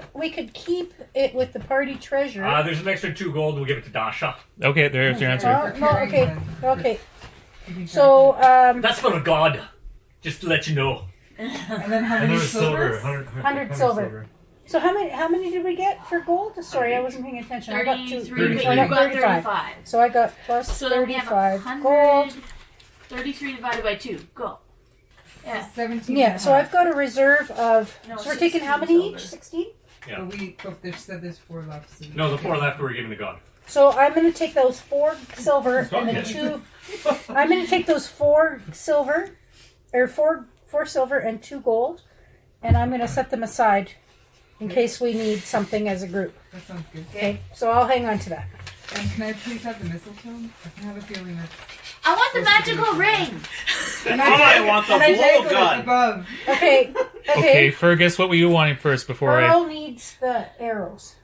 S4: it with the party treasure.
S5: There's an extra 2 gold. We'll give it to Dasha.
S1: Okay, there's your answer.
S4: Oh, no, okay. Okay.
S6: Keeping track.
S4: So,
S5: That's for God. Just to let you know.
S6: And then how
S7: And
S6: many
S7: there was silver.
S6: silvers?
S7: 100
S4: silver. So how many did we get for gold? Sorry, I wasn't paying attention. I got
S3: 33, but
S4: I
S3: you
S4: got
S3: got 35.
S4: So I got plus
S3: So then we have
S4: 35
S3: 100.
S4: gold.
S3: 33 divided by 2. Go. Yeah.
S6: 17.
S4: Yeah, so I've got a reserve of.
S3: No,
S4: So we're taking how
S3: 16
S4: many
S3: silver.
S4: each? 16?
S5: Yeah.
S6: But they said there's 4 left. So
S5: No, the 4 left were given to God.
S4: So I'm going to take those 4 silver
S7: It's gone
S4: and the
S7: yet.
S4: 2. I'm going to take those 4 silver, or 4 silver and 2 gold, and I'm going to set them aside in case we need something as a group.
S6: That sounds good.
S4: Okay, so I'll hang on to that.
S6: And can I please have the mistletoe? I have a feeling that's.
S3: I want the magical ring.
S2: And I want the
S6: And I dangle it
S2: blowgun.
S6: above.
S4: Okay,
S1: Okay,
S4: okay.
S1: Fergus, what were you wanting first before I?
S4: Earl needs the arrows.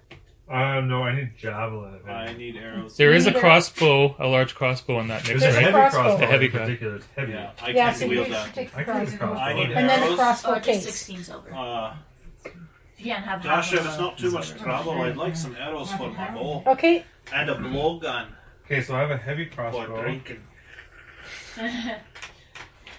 S7: No, I need javelin.
S2: I need arrows.
S1: There is a
S4: Neither.
S1: crossbow, a large crossbow in that mix,
S7: There's a
S4: There's a
S1: right?
S7: heavy
S4: crossbow.
S7: crossbow.
S1: A heavy
S7: in particular. It's heavy.
S2: Yeah, I
S4: Yeah,
S2: can't
S4: so you
S2: wield
S4: should
S2: that.
S4: take the
S7: I can use
S4: crossbow.
S7: crossbow.
S2: I need
S4: And then the
S2: arrows.
S4: crossbow
S3: Oh, just
S4: case.
S3: 16 silver.
S2: If
S3: You can't have
S2: Josh,
S3: half
S2: if
S3: of
S2: it's
S3: a-
S2: not too much trouble, I'd like some arrows for my bow
S4: Okay,
S2: and a blowgun
S7: Okay, so I have a heavy
S2: for
S7: crossbow.
S2: drinking.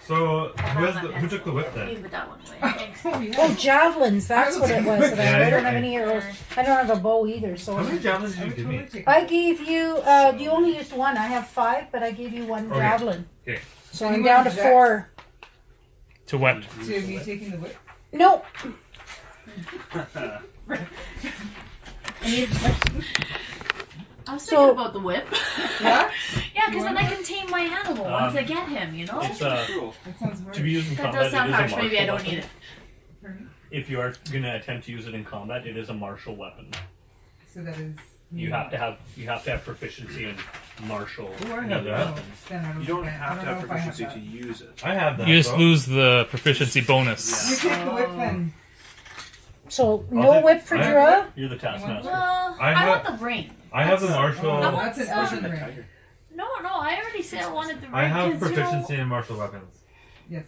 S7: So who took the whip then?
S3: You put that one away. Thanks.
S6: Oh, yeah.
S4: oh, javelins, that's what it was. That I don't have
S7: Yeah.
S4: any arrows. I don't have a bow either, so.
S7: How many javelins
S6: I
S7: did you
S6: would
S7: give
S6: totally
S7: me?
S6: take
S4: I
S6: it.
S4: gave you, you only used 1. I have 5, but I gave you 1
S7: Okay.
S4: javelin.
S7: Okay.
S4: So I'm
S6: Anyone
S4: down to
S6: object?
S4: 4.
S1: To what?
S6: To me taking the whip?
S4: No,
S3: I was
S4: So-
S3: thinking about the whip.
S6: Yeah?
S3: Yeah, because then I can tame my animal once I get him, you know?
S5: It's
S2: Cool.
S6: That sounds hard.
S5: to be used in
S3: That
S5: combat.
S3: does sound
S5: it is
S3: harsh.
S5: a
S3: Maybe I
S5: martial
S3: don't need it.
S5: weapon. If you are going to attempt to use it in combat, it is a martial weapon.
S6: So that is.
S5: You have to have proficiency in martial.
S7: Oh, I have that.
S6: Oh, then I don't
S2: You don't
S6: think I- I
S2: have to
S6: don't
S2: have
S6: know if I
S2: proficiency
S6: that.
S2: to use it.
S7: I have that.
S1: You just
S7: so-
S1: lose the proficiency bonus.
S6: You take the whip then.
S4: so
S7: I'll
S4: no
S7: take-
S4: whip for
S7: I-
S4: Jura.
S5: You're the taskmaster.
S3: Well,
S7: I
S3: I,
S7: have-
S3: want the ring.
S7: I have the
S6: Oh,
S7: martial.
S6: that's an
S3: want,
S6: Asian ring.
S3: No, I already said I wanted the ring.
S7: I have
S3: 'cause,
S7: proficiency in martial weapons.
S6: Yes.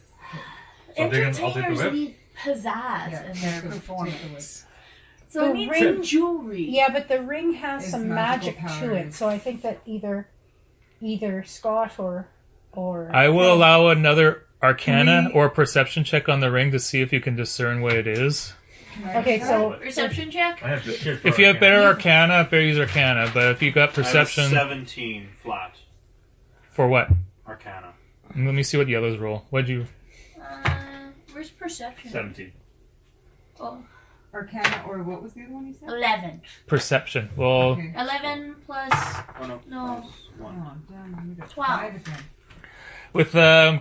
S7: So I'll take the
S3: entertainers
S7: whip?
S3: need pizzazz
S6: Yeah,
S3: in
S6: so
S3: their
S6: take the whip.
S3: performance. So
S4: The
S3: I need
S4: ring-
S3: some jewelry.
S4: Yeah, but the ring has
S6: It's
S4: some
S6: magical
S4: magic to it,
S6: powers.
S4: so I think that either Scott or
S1: I will allow another Arcana
S6: We-
S1: or Perception check on the ring to see if you can discern what it is.
S6: Can I
S4: Okay,
S6: try?
S4: so
S3: Perception check?
S7: I have just shit for
S1: If you have
S7: Arcana.
S1: better Arcana, better use Arcana. But if you got
S2: I have
S1: Perception,
S2: 17 flat
S1: for what?
S2: arcana.
S1: Let me see what the others roll. What'd you?
S3: Where's perception?
S5: 17.
S3: Oh,
S6: Arcana, or what was the other one you said?
S3: 11.
S1: Perception. Well,
S6: Okay.
S3: 11 plus
S2: Oh no.
S3: No.
S2: that was
S6: Oh,
S2: one.
S6: damn, you got
S3: 12.
S6: 5 again.
S1: with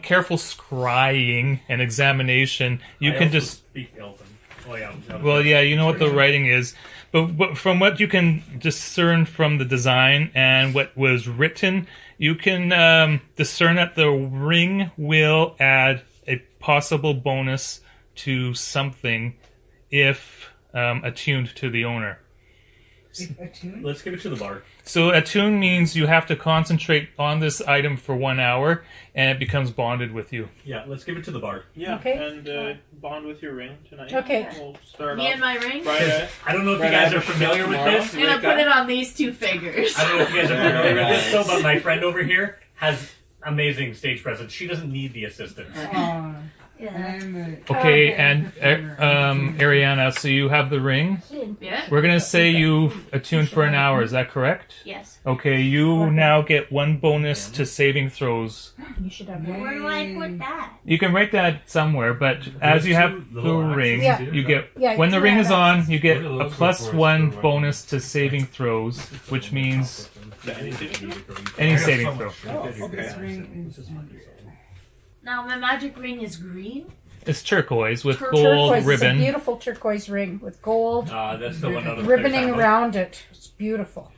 S1: careful scrying and examination, you
S5: I
S1: can
S5: also
S1: just.
S5: speak Elven. Oh yeah.
S1: Well, yeah, you know what the writing is, but from what you can discern from the design and what was written, you can discern that the ring will add a possible bonus to something if attuned to the owner.
S6: If attuned?
S5: Let's give it to the bard.
S1: So attune means you have to concentrate on this item for 1 hour, and it becomes bonded with you.
S5: Yeah, let's give it to the bard.
S2: Yeah,
S4: Okay.
S2: and bond with your ring tonight.
S4: Okay.
S2: We'll start
S3: Me
S2: off
S3: and my ring?
S2: Friday.
S5: I don't know if
S2: Right
S5: you guys
S2: after
S5: are familiar with
S2: tomorrow.
S5: this.
S3: I'm gonna put it on these 2 figures.
S5: I don't know if you guys are familiar with this, though, but my friend over here has amazing stage presence. She doesn't need the assistance.
S3: Yeah.
S6: I'm
S1: Okay,
S4: Okay.
S1: and Ariana, so you have the ring.
S3: Yeah?
S1: We're gonna say you've attuned for an hour. Is that correct?
S3: Yes.
S1: Okay, you now get 1 bonus to saving throws.
S4: you should have one.
S3: Where do I put that?
S1: You can write that somewhere, but as you have the ring,
S4: Yeah.
S1: you get
S4: Yeah,
S1: when the
S4: you
S1: ring
S4: have
S1: is
S4: that.
S1: on, you get
S7: Look at
S1: a
S7: those
S1: plus
S7: before
S1: 1
S7: it's
S1: bonus to saving throws, which means
S2: Anything?
S1: any saving throw.
S6: This ring is
S3: Now, my magic ring is green.
S1: It's turquoise with
S3: Turquoise,
S1: gold
S4: Turquoise, it's a
S1: ribbon.
S4: beautiful turquoise ring with gold
S5: That's the one other
S4: ribboning around it. It's beautiful.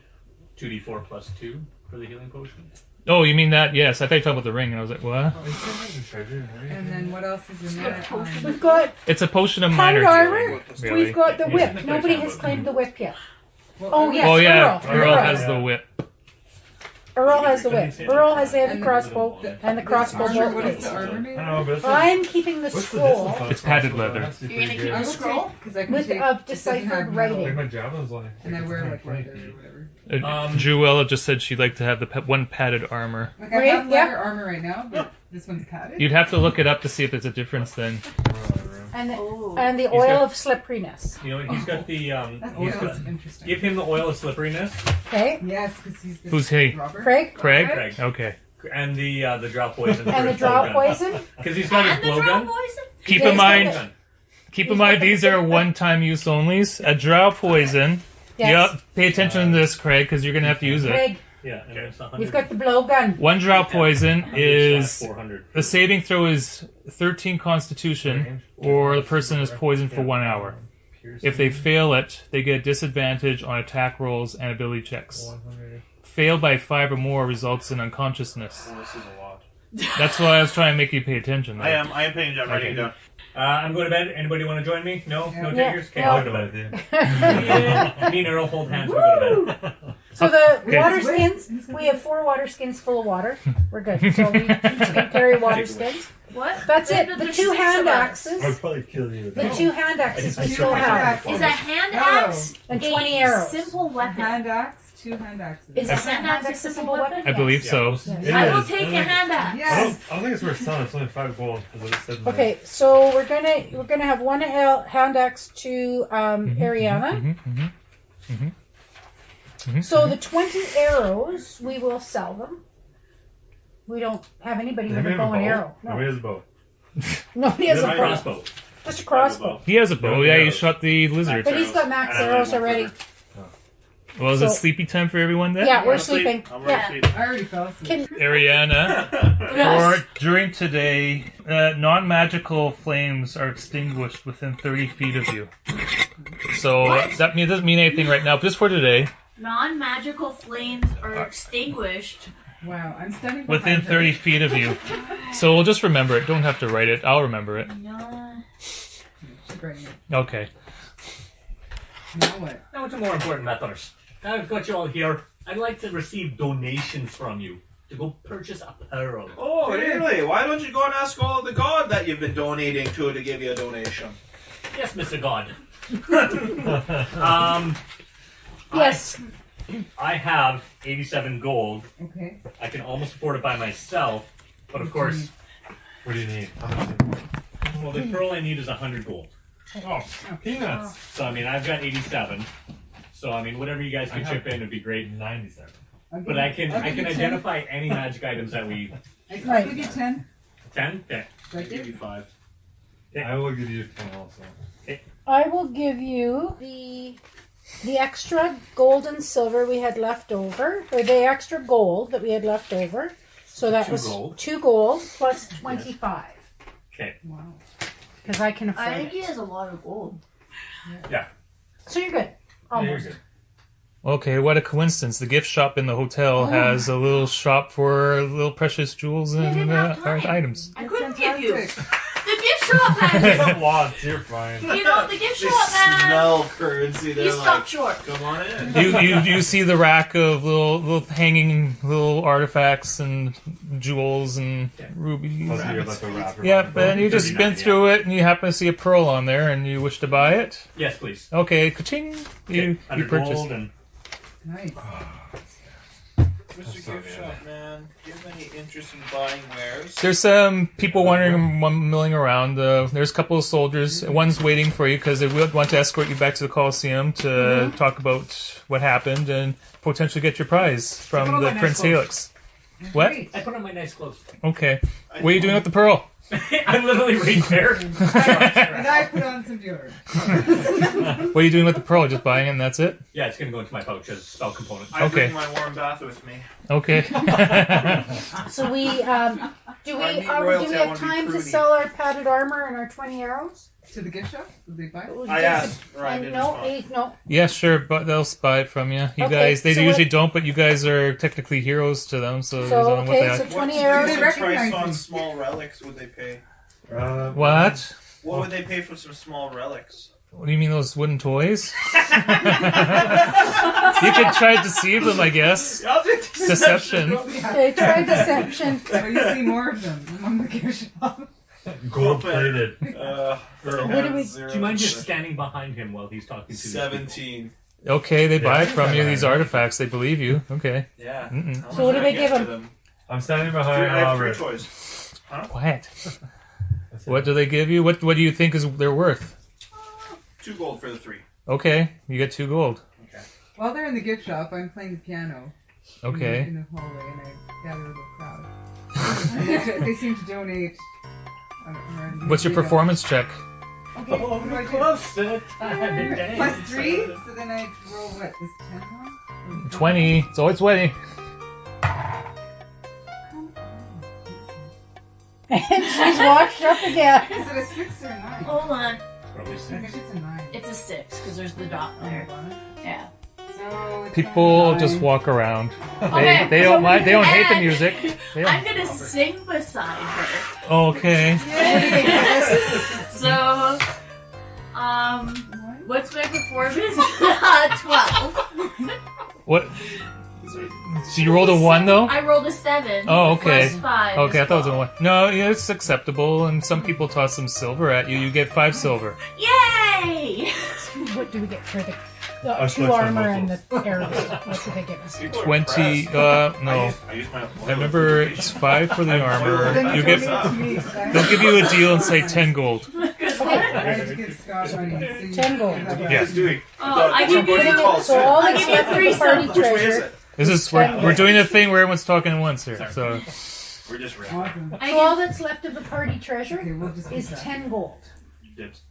S5: 2d4 plus 2 for the healing potion.
S1: Oh, you mean that? Yes, I thought you were talking about the ring, and I was like, what?
S6: And then what else is in there?
S4: We've got
S1: It's a potion of
S4: padded
S1: minor
S4: armor.
S1: healing, really.
S4: We've got the
S5: Yeah.
S4: whip. Nobody has claimed the whip yet.
S6: Well,
S4: Oh, yes,
S1: Oh yeah,
S4: Earl.
S1: Earl has the whip.
S4: Earl has the whip. Earl has the heavy
S6: And
S4: crossbow and the crossbow
S6: armor,
S4: bolt
S6: what is
S4: case.
S6: the armor made?
S7: I know, but it's
S4: I'm keeping the
S7: what's
S4: scroll
S1: It's padded leather.
S3: You're gonna keep
S6: I
S3: the
S6: will
S3: scroll?
S6: take, because I can
S4: with
S6: take,
S4: of
S6: it doesn't have
S4: deciphered
S6: metal,
S7: Like
S4: writing.
S7: my javelin's like.
S6: and I wear like leather or whatever.
S1: Jewella just said she'd like to have the one padded armor.
S6: Like I
S4: Right,
S6: have
S4: yeah.
S6: leather armor right now, but this one's padded.
S1: You'd have to look it up to see if there's a difference then.
S4: And the,
S3: Oh.
S4: and the
S5: He's
S4: oil
S5: got-
S4: of slipperiness.
S5: You know, he's got the
S6: That
S5: he's
S6: oil
S5: got,
S6: is interesting.
S5: give him the oil of slipperiness.
S4: Okay?
S6: Yes, because he's the
S1: Who's he?
S6: robber.
S4: Craig?
S1: Craig?
S5: Craig.
S1: Okay.
S5: And the drop poison.
S4: And the drop poison.
S5: Because he's got
S3: And
S5: his
S3: the
S5: blowgun.
S3: drop poison?
S1: Keep
S4: Yeah,
S1: in
S4: he's
S1: mind,
S4: got
S1: keep in mind, these are one-time use onlys. A drow poison.
S4: Yes.
S1: Yep. Pay attention to this, Craig, because you're gonna have to use it.
S4: Greg,
S5: Yeah, and it's 100.
S4: we've got the blowgun.
S1: One drow poison
S5: 100
S1: is
S5: slash 400.
S1: the saving throw is 13 Constitution, or the person is poisoned for 1 hour. If they fail it, they get disadvantage on attack rolls and ability checks. Fail by 5 or more results in unconsciousness.
S2: Oh, this is a lot.
S1: That's why I was trying to make you pay attention.
S2: I am paying attention. I'm writing it down.
S5: I'm going to bed. Anybody want to join me? No? No
S4: Yeah.
S5: takers? Okay,
S4: No.
S5: I'll go to bed. Me and Earl hold hands. We go to bed.
S4: So the
S1: Okay.
S4: water skins, we have 4 water skins full of water. We're good. So we each can carry water skins.
S3: What?
S4: That's it.
S3: There's
S4: The 2
S3: 6
S4: hand
S3: of us.
S4: axes.
S7: I'd probably kill you.
S4: The 2 hand axes we
S5: I
S4: still
S5: took
S4: have.
S5: my
S3: Is a hand
S6: Oh.
S3: axe
S4: And
S3: a
S4: 20 arrows.
S3: simple weapon?
S6: Hand axe, 2 hand axes.
S3: Is a
S4: Is
S3: hand axe a simple weapon?
S1: I believe so.
S7: It
S3: I will
S7: is.
S3: take a hand axe.
S7: I
S6: Yes.
S7: don't think it's worth selling. It's only 5 gold. Is what it said in there.
S4: Okay, so we're gonna have 1 hand axe to Ariana. So the 20 arrows, we will sell them. We don't have anybody with a
S7: Anybody have
S4: bow and arrow.
S7: Nobody
S4: No,
S7: has a bow.
S4: nobody has a
S5: My
S4: bow.
S5: crossbow.
S4: Just a crossbow.
S1: He has a bow.
S7: No,
S1: Yeah,
S7: no.
S1: you shot the lizard.
S4: But he's got max
S2: I have
S4: arrows
S2: one
S4: already.
S2: feather.
S1: Well, is it
S4: So-
S1: sleepy time for everyone then?
S4: Yeah, we're
S2: I'm asleep.
S4: sleeping.
S2: I'm
S4: Yeah.
S2: asleep.
S6: I already fell asleep.
S1: Ariana, or during today, non-magical flames are extinguished within 30 feet of you. So that doesn't mean anything right now, but just for today,
S3: Non-magical flames are extinguished.
S6: Wow, I'm standing behind
S1: within
S6: her.
S1: 30 feet of you. So we'll just remember it. Don't have to write it. I'll remember it.
S3: No.
S6: She's writing it.
S1: Okay.
S6: Now what?
S5: Now what's a more important matters? I've got you all here. I'd like to receive donations from you to go purchase apparel.
S2: Oh, really? Why don't you go and ask all the god that you've been donating to give you a donation?
S5: Yes, Mr. God.
S4: Yes.
S5: I have 87 gold.
S6: Okay.
S5: I can almost afford it by myself, but of course,
S7: What do you need? How much do you need?
S5: well, the pearl I need is 100 gold.
S7: Oh, peanuts.
S5: So I mean, I've got 87. So I mean, whatever you guys
S7: I
S5: can
S7: have-
S5: chip in would be great.
S7: 97.
S6: I'll
S5: But
S6: give
S5: I
S6: you-
S5: can
S6: I'll
S5: I
S6: give
S5: can
S6: you 10.
S5: identify any magic items that we
S6: I can
S4: Right.
S6: give you 10.
S5: 10. Okay.
S2: I give you 5.
S7: I will give you 10 also.
S4: I will give you the extra gold and silver we had left over, or the extra gold that we had left over. So that
S5: 2
S4: was
S5: gold.
S4: 2 gold plus 25.
S5: Okay.
S6: Wow.
S4: Because I can afford
S3: I think
S4: it.
S3: he has a lot of gold.
S4: So you're good. Almost.
S7: You're good.
S1: Okay, what a coincidence. The gift shop in the hotel has a little shop for little precious jewels
S3: They didn't
S1: and
S3: have time.
S1: items.
S3: I
S6: That's
S3: couldn't give you.
S6: fantastic.
S3: The gift shop man.
S7: Some lots, you're fine.
S3: You know, the gift
S2: They
S3: shop man.
S2: smell currency. They're
S3: You
S2: like,
S3: stopped short.
S2: come on in.
S1: You see the rack of little hanging little artifacts and jewels and rubies.
S7: Plus you have like a wrapper.
S1: Yeah, and you just
S5: 39,
S1: spin through it and you happen to see a pearl on there and you wish to buy it.
S5: Yes, please.
S1: Okay, ka-ching. You
S5: 100
S1: purchase.
S5: gold and
S6: Nice.
S2: Mr.
S7: so
S2: Gift
S7: good.
S2: Shop, man. Do you have any interest in buying wares?
S1: There's some people wandering, milling around. There's a couple of soldiers. One's waiting for you because they would want to escort you back to the Coliseum to talk about what happened and potentially get your prize
S5: Come
S1: from
S5: on,
S1: the
S5: my nice
S1: Prince
S5: clothes.
S1: Helix. What?
S6: Great.
S5: I put on my nice clothes.
S1: Okay. What are you doing with the pearl?
S5: I'm literally right there.
S6: And I put on some deodorant.
S1: What are you doing with the pearl? Just buying it and that's it?
S5: Yeah, it's gonna go into my pouch as spell component.
S2: I
S1: Okay.
S2: bring my warm bath with me.
S1: Okay.
S4: So we do
S2: I need
S4: we
S2: royalty, I
S4: have
S2: wanna be
S4: time to
S2: prudy.
S4: sell our padded armor and our 20 arrows?
S6: To the gift shop? Did they buy it?
S2: I asked. Ryan didn't
S4: no,
S2: respond.
S4: no.
S1: Yeah, sure, but they'll buy it from you. You
S4: Okay,
S1: guys, they
S4: so
S1: usually
S4: what-
S1: don't, but you guys are technically heroes to them, so,
S4: So,
S1: what
S4: okay,
S1: they
S4: so
S1: have.
S4: 20
S2: What's
S4: arrows.
S6: They
S2: the
S6: recognize
S2: price on
S6: me.
S2: small relics would they pay?
S1: What?
S2: What would they pay for some small relics?
S1: What do you mean, those wooden toys? You could try to deceive them, I guess. Deception.
S4: Okay, try deception.
S6: Oh, you see more of them among the gift shop.
S7: Gold plated.
S4: What do we-
S5: Do you mind just standing behind him while he's talking to these people?
S2: 17.
S1: Okay, they buy it
S7: Yeah.
S1: from you, these artifacts. They believe you. Okay.
S2: Yeah.
S1: Mm-mm.
S2: How much
S4: So what do
S2: did
S4: they
S2: I
S4: give
S2: get
S4: him?
S2: for them?
S7: I'm standing
S2: I
S7: behind
S2: have 3
S7: Robert.
S2: toys.
S1: Quiet. What do they give you? What do you think is they're worth?
S2: 2 gold for the 3.
S1: Okay, you get 2 gold.
S6: While they're in the gift shop, I'm playing the piano.
S1: Okay.
S6: In the hallway, and gather the crowd. They seem to donate. I don't know,
S1: What's your performance check?
S6: Okay, what do I do? Plus 3, so then I roll what? This 10 one?
S1: 20. It's always 20.
S4: And she's washed up again.
S6: Is it a 6 or a 9?
S3: Hold on.
S5: Probably
S6: I think
S5: six.
S6: it's a 9.
S3: It's a 6 because there's the dot
S6: On the
S3: there.
S6: bottom.
S3: Yeah.
S6: So it's
S1: People
S6: a
S1: just
S6: 9.
S1: walk around.
S3: Okay,
S1: They don't mind. They don't hate the
S3: and
S1: music. They
S3: I'm
S1: don't.
S3: gonna sing beside her.
S1: Okay.
S3: So, what's my performance? 12.
S1: What? So you rolled a 1 though?
S3: I rolled a 7.
S1: Oh, okay.
S3: Plus 5.
S1: Okay, I
S3: is
S1: thought it was a
S3: 12.
S1: 1. No, yeah, it's acceptable. And some people toss some silver at you. You get 5 silver.
S3: Yay!
S4: What do we get for the
S7: I'll
S4: 2
S7: put some
S4: armor and the
S7: muscles.
S4: arrows? What do they get us?
S1: 20. No.
S2: I use my
S1: I remember it's 5 for the armor.
S6: Then
S1: You
S6: donate
S1: get.
S6: to me, 'cause I
S1: They'll give you a deal and say 10 gold.
S6: I have to give Scott money. So you
S4: 10 gold.
S6: have
S1: Yeah.
S6: a-
S2: doing.
S3: Oh, I give
S2: What do you
S3: you.
S2: call
S4: So all
S3: I'll
S4: that's
S3: give you
S4: left of
S3: 3
S4: the party
S3: silver.
S2: Which way is
S4: treasure.
S2: it?
S1: This is we're doing a thing where everyone's talking at once here. So
S2: We're just red.
S6: Awesome.
S4: So all that's left of the party treasure
S6: Okay, we'll just
S4: is
S6: keep that.
S4: 10 gold.
S2: Dibs.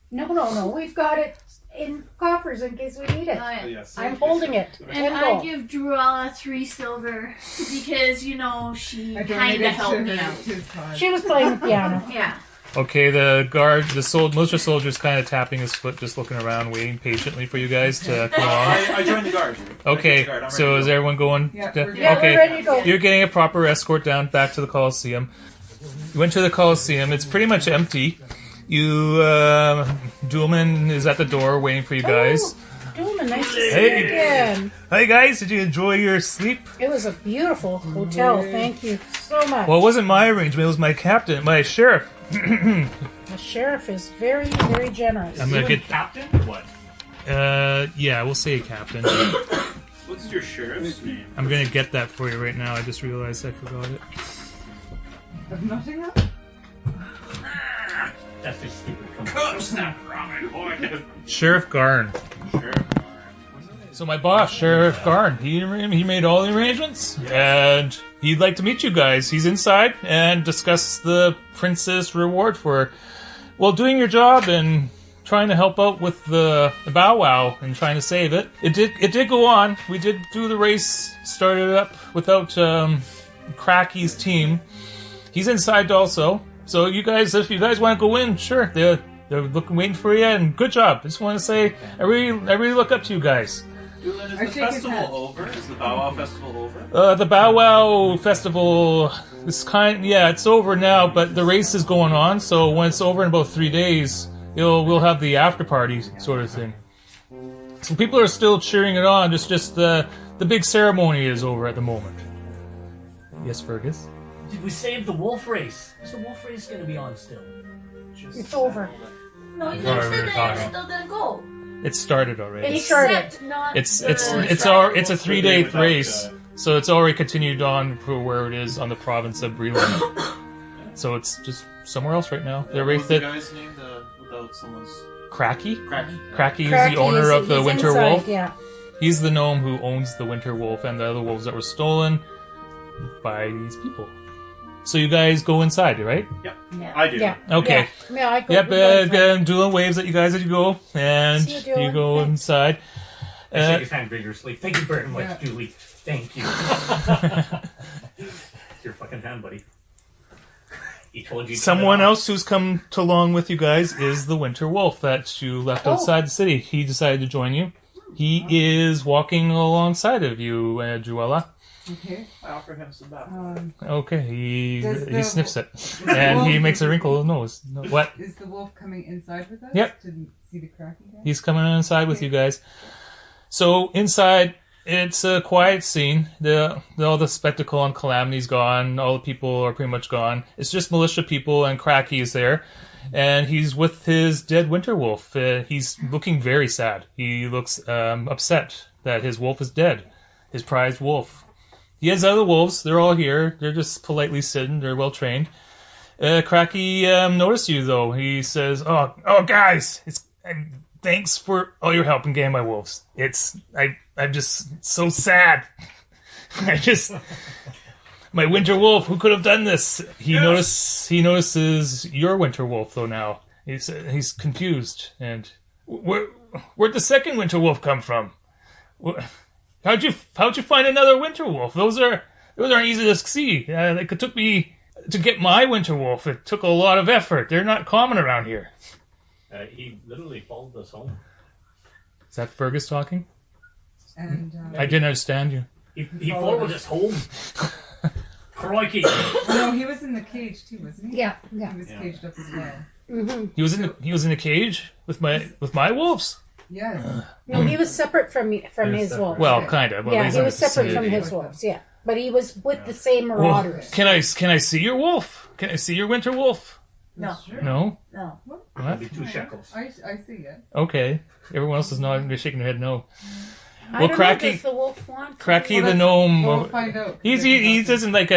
S4: No. We've got it in coffers in case we need it.
S3: Oh, yeah.
S2: Yes.
S4: I'm holding it. 10
S3: And I
S4: gold.
S3: give Druella 3 silver because, you know, she
S6: I
S3: kind
S6: donated
S3: of helped
S6: to
S3: me
S6: her-
S3: out.
S6: his cause.
S4: She was playing the piano.
S3: Yeah.
S1: okay, the guard, militia soldier's kind of tapping his foot, just looking around, waiting patiently for you guys to come along.
S2: I joined the guard.
S1: Okay, so is everyone going?
S6: Yeah,
S1: to-
S6: we're
S4: Yeah,
S1: okay,
S4: we're ready to go.
S1: you're getting a proper escort down back to the Coliseum. You went to the Coliseum. It's pretty much empty. You, Doolman is at the door waiting for you guys.
S4: Doolman, nice to see
S1: Hey.
S4: you again.
S1: Hey guys, did you enjoy your sleep?
S4: It was a beautiful hotel. Thank you so much.
S1: Well, it wasn't my arrangement. It was my captain, my sheriff.
S4: The sheriff is very, very generous.
S1: I'm gonna get.
S5: Captain or what?
S1: Yeah, we'll say captain.
S2: What's your sheriff's name?
S1: I'm gonna get that for you right now. I just realized I forgot it.
S6: Of Nottingham?
S5: That's just stupid.
S1: Sheriff Garn.
S2: Sheriff.
S1: So my boss, Sheriff Garn, he made all the arrangements, and he'd like to meet you guys. He's inside and discuss the princess reward for, well, doing your job and trying to help out with the Bow Wow and trying to save it. It did go on. We did do the race, started up without Cracky's team. He's inside also. So you guys, if you guys want to go in, sure. They're waiting for you, and good job. I just want to say, I really look up to you guys.
S2: Doolin, is
S6: I
S2: the
S6: shake his
S2: festival
S6: hand.
S2: over? Is the Bow Wow festival over?
S1: The Bow Wow festival is it's over now, but the race is going on. So when it's over in about 3 days, we'll have the after party sort of thing. So people are still cheering it on. It's just the big ceremony is over at the moment. Yes, Fergus.
S8: Did we save the wolf race? Is the wolf race going to be on still?
S4: It's over.
S3: No, you
S1: Sorry,
S3: guys
S1: we were
S3: said that
S1: talking.
S3: you're still gonna go.
S1: It started already.
S4: It started.
S3: Except not
S1: It's
S3: the
S1: it's
S3: travel.
S1: a 3-day race, so it's already continued on for where it is on the province of Breland. So it's just somewhere else right now. They're
S2: What's the
S1: raced
S2: guy's name? Without someone's
S1: Cracky.
S2: Cracky.
S1: Cracky is
S4: Cracky
S1: the owner
S4: is-
S1: of the
S4: he's
S1: Winter
S4: inside,
S1: Wolf.
S4: Yeah.
S1: He's the gnome who owns the Winter Wolf and the other wolves that were stolen by these people. So you guys go inside, right?
S2: I do.
S4: Yeah.
S1: Okay.
S4: Yeah, I go.
S1: Yep,
S4: we go inside.
S1: Doolin waves at you guys as you go, and
S4: See you, Doolin.
S1: you go
S4: Thanks.
S1: inside.
S5: I shake his hand vigorously. Thank you very much,
S6: Yeah.
S5: Dooley. Thank you. It's your fucking hand, buddy. He told you. to
S1: Someone
S5: get off.
S1: else who's come along with you guys is the Winter Wolf that you left
S4: Oh.
S1: outside the city. He decided to join you. He is walking alongside of you, Druella.
S6: Okay.
S2: I offer him some back.
S1: Okay, he
S6: Does the-
S1: sniffs it, and he
S6: wolf-
S1: makes a wrinkle of the nose. No, what?
S6: Is the wolf coming inside with us?
S1: Yep.
S6: To see the cracking guy?
S1: He's coming inside with you guys. So inside, it's a quiet scene. All the spectacle and calamity's gone. All the people are pretty much gone. It's just militia people, and Cracky is there. And he's with his dead winter wolf. He's looking very sad. He looks upset that his wolf is dead. His prized wolf. He has other wolves. They're all here. They're just politely sitting. They're well trained. Cracky noticed you, though. He says, Oh, guys! Thanks for all your help in getting my wolves. I'm just so sad. My winter wolf. Who could have done this? He notices your winter wolf though. Now he's confused. And where'd the second winter wolf come from? How'd you find another winter wolf? Those aren't easy to see. Like it took me to get my winter wolf. It took a lot of effort. They're not common around here.
S5: He literally followed us home.
S1: Is that Fergus talking?
S6: And
S1: I didn't understand you.
S8: He followed us home. Crikey.
S6: no, he was in the cage too, wasn't he?
S4: Yeah.
S6: He was caged up as well.
S1: He was in the cage with my wolves.
S6: Yes.
S4: No, he was separate from his
S7: separate.
S4: wolves.
S1: Well, kind of. Well,
S4: yeah,
S1: he's
S4: he
S1: in
S4: was
S1: the
S4: separate from
S1: vicinity.
S4: his wolves. Yeah, but he was with the same
S1: Well,
S4: marauders.
S1: can I see your wolf? Can I see your winter wolf?
S3: No.
S6: Sure.
S1: No.
S3: No.
S1: What?
S5: Be 2 shekels.
S6: I see it.
S1: Okay. Everyone else is nodding. They're shaking their head no.
S4: I
S1: Well,
S4: don't
S1: Cracky-
S4: know, does the wolf want?
S1: Cracky
S6: Well,
S1: the gnome.
S6: We'll find out.
S1: He doesn't like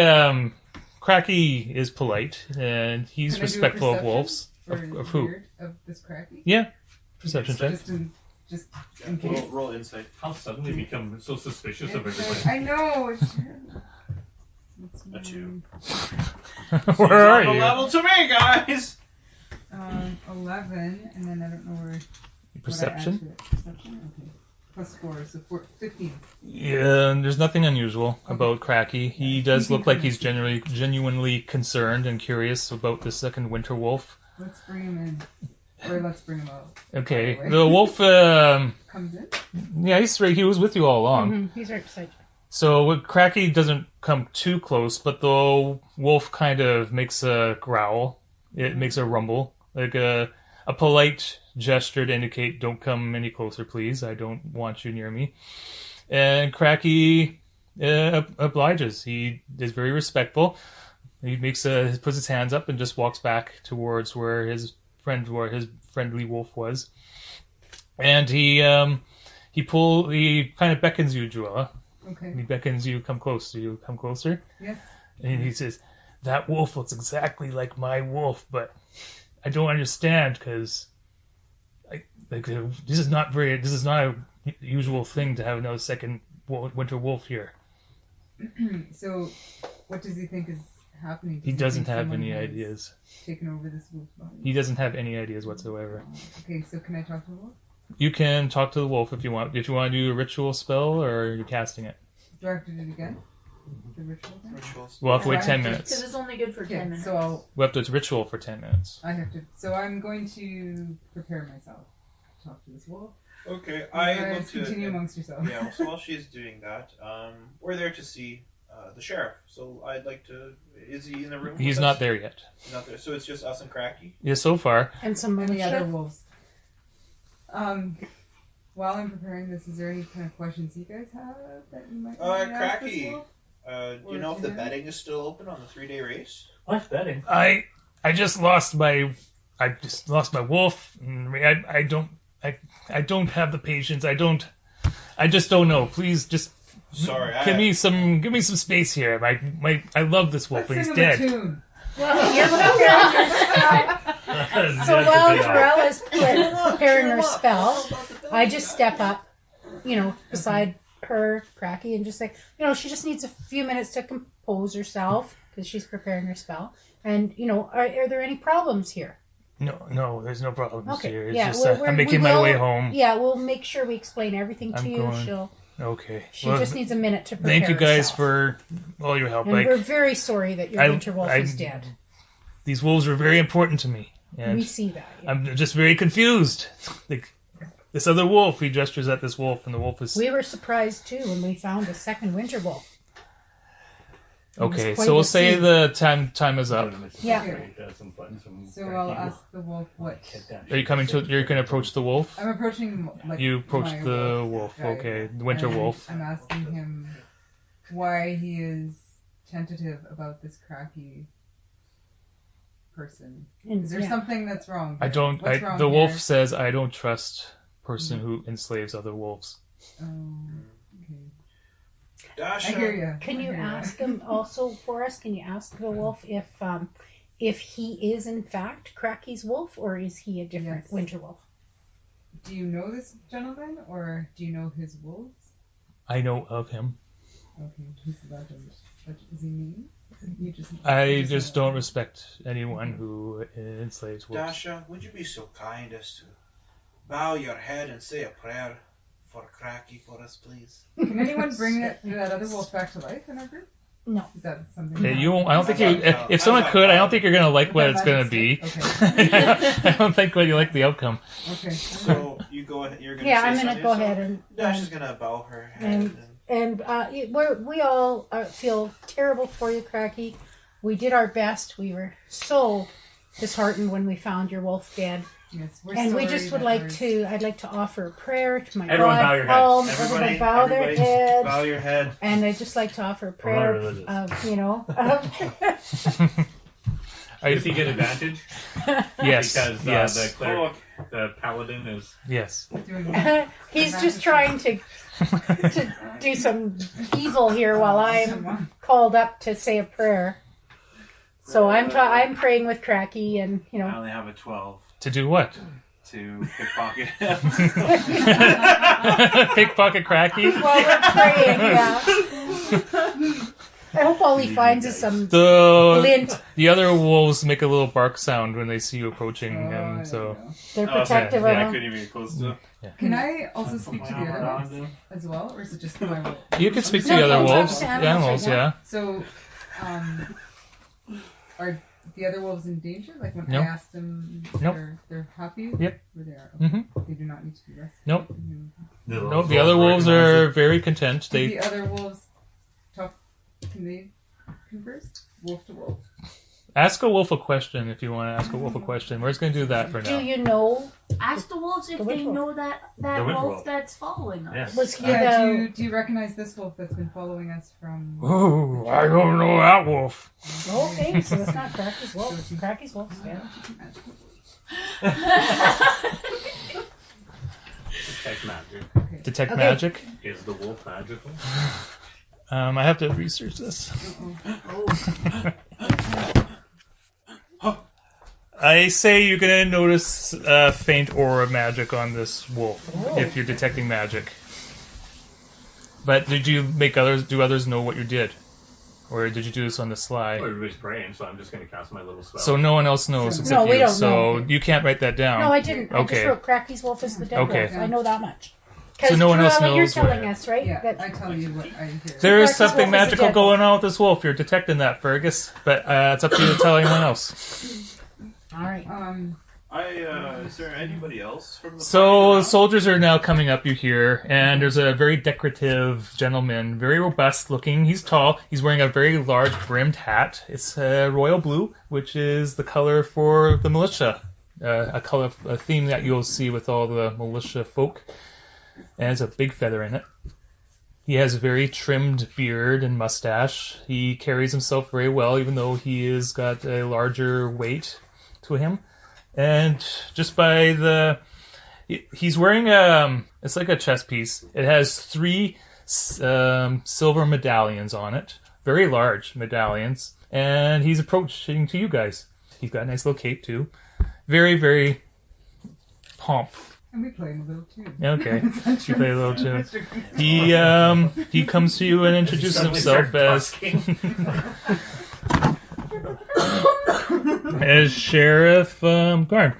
S1: Cracky is polite and he's
S6: Can I do a
S1: respectful of
S6: perception
S1: wolves.
S6: for
S1: Of who?
S6: weird of this cracky?
S1: Yeah. Perception check.
S6: Just in case.
S2: Roll insight.
S5: How suddenly become so suspicious of
S6: It's
S5: everybody?
S6: I know. It's terrible. It's
S2: A 2.
S1: Where are
S2: On the
S1: you?
S2: level to me, guys.
S6: 11, and then I don't know where.
S1: Perception.
S6: What I add to it. Perception. Okay. Plus 4, so 15.
S1: Yeah, and there's nothing unusual about Cracky. He does look like he's genuinely concerned and curious about the second winter wolf.
S6: Let's bring him in, or let's bring him out.
S1: Okay,
S6: By the way.
S1: the wolf.
S6: Comes in.
S1: Yeah, he was with you all along.
S4: He's right beside you.
S1: So Cracky doesn't come too close, but the wolf kind of makes a growl. It makes a rumble, like a polite gesture to indicate, "Don't come any closer, please. I don't want you near me." And Cracky obliges. He is very respectful. He puts his hands up and just walks back towards where his friendly wolf was. And he kind of beckons you, Joella.
S6: Okay.
S1: He beckons you, come close. Do you come closer?
S6: Yes.
S1: And he says, "That wolf looks exactly like my wolf, but I don't understand because this is not a usual thing to have another second winter wolf here."
S6: So, what does he think is happening?
S1: He
S6: Does
S1: doesn't
S6: think
S1: have
S6: someone
S1: any
S6: has
S1: ideas.
S6: Taken over this wolf's body.
S1: He doesn't have any ideas whatsoever.
S6: Okay, so can I talk to the wolf?
S1: You can talk to the wolf if you want. If you want to do a ritual spell, or you're casting it.
S6: Do I have to do it again? The ritual thing?
S2: Rituals.
S1: We'll have to wait 10
S3: Because
S1: minutes.
S3: it's only good for 10
S6: Okay,
S3: minutes.
S6: so
S1: It's ritual for 10 minutes.
S6: I have to. So I'm going to prepare myself. Talk to this wolf.
S2: Okay,
S6: You
S2: I
S6: guys
S2: look to
S6: continue amongst yourselves.
S2: Yeah, so while she's doing that, we're there to see the sheriff. So I'd like to. Is he in the room?
S1: He's
S2: with
S1: not
S2: us?
S1: there yet.
S2: He's not there. So it's just us and Cracky.
S1: Yeah, so far.
S4: And some
S6: And the other
S4: militia.
S6: wolves. While I'm preparing this, is there any kind of questions you guys have that you might want to ask this
S2: Cracky.
S6: wolf?
S2: Do you
S6: Or
S2: know if the
S6: Jim?
S2: betting is still open on the 3-day race?
S8: What betting?
S1: I just lost my wolf. I don't have the patience. I just don't know. Please just
S2: Sorry,
S1: give me some space here. I love this wolf,
S6: Let's
S1: but he's
S6: sing him a
S1: dead.
S6: tune.
S4: Well, you're preparing your spell. So while Jarell is preparing her spell, I just step up, beside her, Cracky, and just say, she just needs a few minutes to compose herself because she's preparing her spell. And, are there any problems here?
S1: No, there's no problems
S4: Okay,
S1: here. It's
S4: yeah,
S1: just I'm making
S4: we
S1: my
S4: will-
S1: way home.
S4: Yeah, we'll make sure we explain everything to
S1: I'm
S4: you.
S1: going- Okay.
S4: She
S1: Well,
S4: just needs a minute to prepare
S1: thank you guys
S4: herself.
S1: for all your help.
S4: And we're very sorry that your winter wolf is dead.
S1: These wolves were very important to me, and
S4: We see that. Yeah.
S1: I'm just very confused. Like this other wolf, he gestures at this wolf, and the wolf is
S4: We were surprised too when we found a second winter wolf.
S1: okay.
S4: quite
S1: So we'll
S4: a
S1: say
S4: scene.
S1: the time is up.
S4: Yeah.
S6: So I'll ask the wolf what.
S1: Are you coming to? You're going to approach the wolf.
S6: I'm approaching.
S1: You approach
S6: my
S1: the wolf.
S6: guy,
S1: Okay, the winter
S6: and
S1: wolf.
S6: I'm asking him why he is tentative about this Cracky person.
S4: And,
S6: Is there
S4: yeah.
S6: something that's wrong?
S1: I
S6: here?
S1: don't.
S6: What's wrong
S1: The wolf
S6: here?
S1: says, "I don't trust person who enslaves other wolves."
S6: Oh, okay.
S2: Dash.
S6: I hear you.
S4: Can you ask him also for us? Can you ask the wolf if he is in fact Cracky's wolf or is he a different
S6: Yes.
S4: winter wolf?
S6: Do you know this gentleman, or do you know his wolves?
S1: I know of him.
S6: Okay, he's the legend. But is he mean? You just.
S1: I just don't respect anyone who enslaves wolves.
S2: Dasha, would you be so kind as to bow your head and say a prayer for Cracky for us, please?
S6: Can anyone bring that other wolf back to life in our group?
S4: No.
S6: Is that something?
S1: Yeah, you won't, I don't think you. If someone could, I don't think you're gonna like what it's gonna be.
S6: Okay.
S1: I don't think you like the outcome.
S6: Okay.
S2: So you go ahead. You're gonna.
S4: Yeah,
S2: say
S4: I'm gonna
S2: something
S4: go
S2: yourself?
S4: ahead and
S2: Dasha's gonna bow her head.
S4: and we all feel terrible for you, Cracky. We did our best. We were so disheartened when we found your wolf dead.
S6: Yes, we're
S4: And we
S6: sorry
S4: just would
S6: that
S4: like
S6: ours-
S4: to, I'd like to offer a prayer to my
S5: Everyone
S4: God.
S5: bow your heads.
S4: Everybody bow their head.
S2: Bow your head.
S4: And I'd just like to offer a
S7: not
S4: prayer
S7: religious.
S4: of,
S5: Does he get advantage?
S1: Yes.
S5: Because
S1: yes.
S5: the cleric, the paladin is.
S1: Yes.
S6: doing
S4: he's just trying to do some evil here while I'm called up to say a prayer. So I'm praying with Cracky and,
S2: I only have a 12
S1: To do what?
S2: to pickpocket him.
S1: Pickpocket Cracky.
S4: while we're praying, yeah. I hope all he finds is some
S1: The
S4: lint.
S1: the other wolves make a little bark sound when they see you approaching him. So
S4: They're
S2: Oh,
S4: protective
S1: yeah,
S4: of
S2: I
S4: him.
S2: couldn't even get close to him.
S6: Can I also speak to the other wolves as well, or is it just my wolf?
S1: you can speak to
S4: No,
S1: the other
S4: you can
S1: wolves.
S4: talk to
S1: The
S4: animals
S1: animals,
S4: right now.
S1: yeah.
S6: So, are the other wolves in danger? Like when
S1: Nope.
S6: I asked them,
S1: Nope.
S6: they're happy.
S1: Yep.
S6: Where they are.
S1: Mhm.
S6: They do not need to be rescued.
S1: Nope.
S6: Mhm.
S1: No, the other wolves are very content.
S6: Do
S1: They
S6: the other wolves talk? Can they converse? Wolf to wolf.
S1: ask a wolf a question if you want to ask a wolf a question. We're just going to do that for
S4: Do
S1: now.
S4: you know,
S3: Ask the wolves if
S4: The
S3: they
S4: which wolf?
S3: know that
S7: The which
S3: wolf
S7: wolf?
S3: that's following us.
S7: Yes.
S4: was he
S6: Yeah.
S4: the...
S6: Do you recognize this wolf that's been following us from?
S1: Ooh, I don't know that wolf.
S4: Okay, so it's not Cracky's wolf. Cracky's wolf, yeah.
S5: Detect magic.
S1: Detect
S4: Okay.
S1: magic.
S5: Is the wolf magical?
S1: I have to research this. I say you're gonna notice faint aura magic on this wolf if you're detecting magic. But did you make others? Do others know what you did, or did you do this on the sly?
S5: Well, everybody's praying, so I'm just going to cast my little spell.
S1: So no one else knows
S4: No,
S1: except
S4: we
S1: you.
S4: don't
S1: So
S4: know.
S1: you can't write that down.
S4: No, I didn't. I
S1: Okay.
S4: just wrote Cracky's wolf is the dead
S1: Okay.
S4: wolf. I know that much.
S1: So no one else
S4: You're
S1: knows
S4: telling
S1: what-
S4: us, right?
S6: Yeah,
S4: That-
S6: I tell you what I hear.
S1: There is
S4: Cracky's
S1: something
S4: wolf is a
S1: magical
S4: dead wolf.
S1: going on with this wolf. You're detecting that, Fergus. But it's up to you to tell anyone else.
S4: All right.
S2: Is there anybody else from the
S1: So
S2: party
S1: soldiers are now coming up, you hear, and there's a very decorative gentleman, very robust looking. He's tall. He's wearing a very large brimmed hat. It's royal blue, which is the color for the militia. A theme that you'll see with all the militia folk. And it's a big feather in it. He has a very trimmed beard and mustache. He carries himself very well, even though he has got a larger weight to him. And just by he's wearing it's like a chest piece. It has 3 silver medallions on it, very large medallions. And he's approaching to you guys. He's got a nice little cape too, very very pomp.
S6: And we play a little tune.
S1: Okay, you play a little tune. He comes to you and introduces
S5: Suddenly
S1: himself
S5: start
S1: as
S5: busking.
S1: as Sheriff Guard.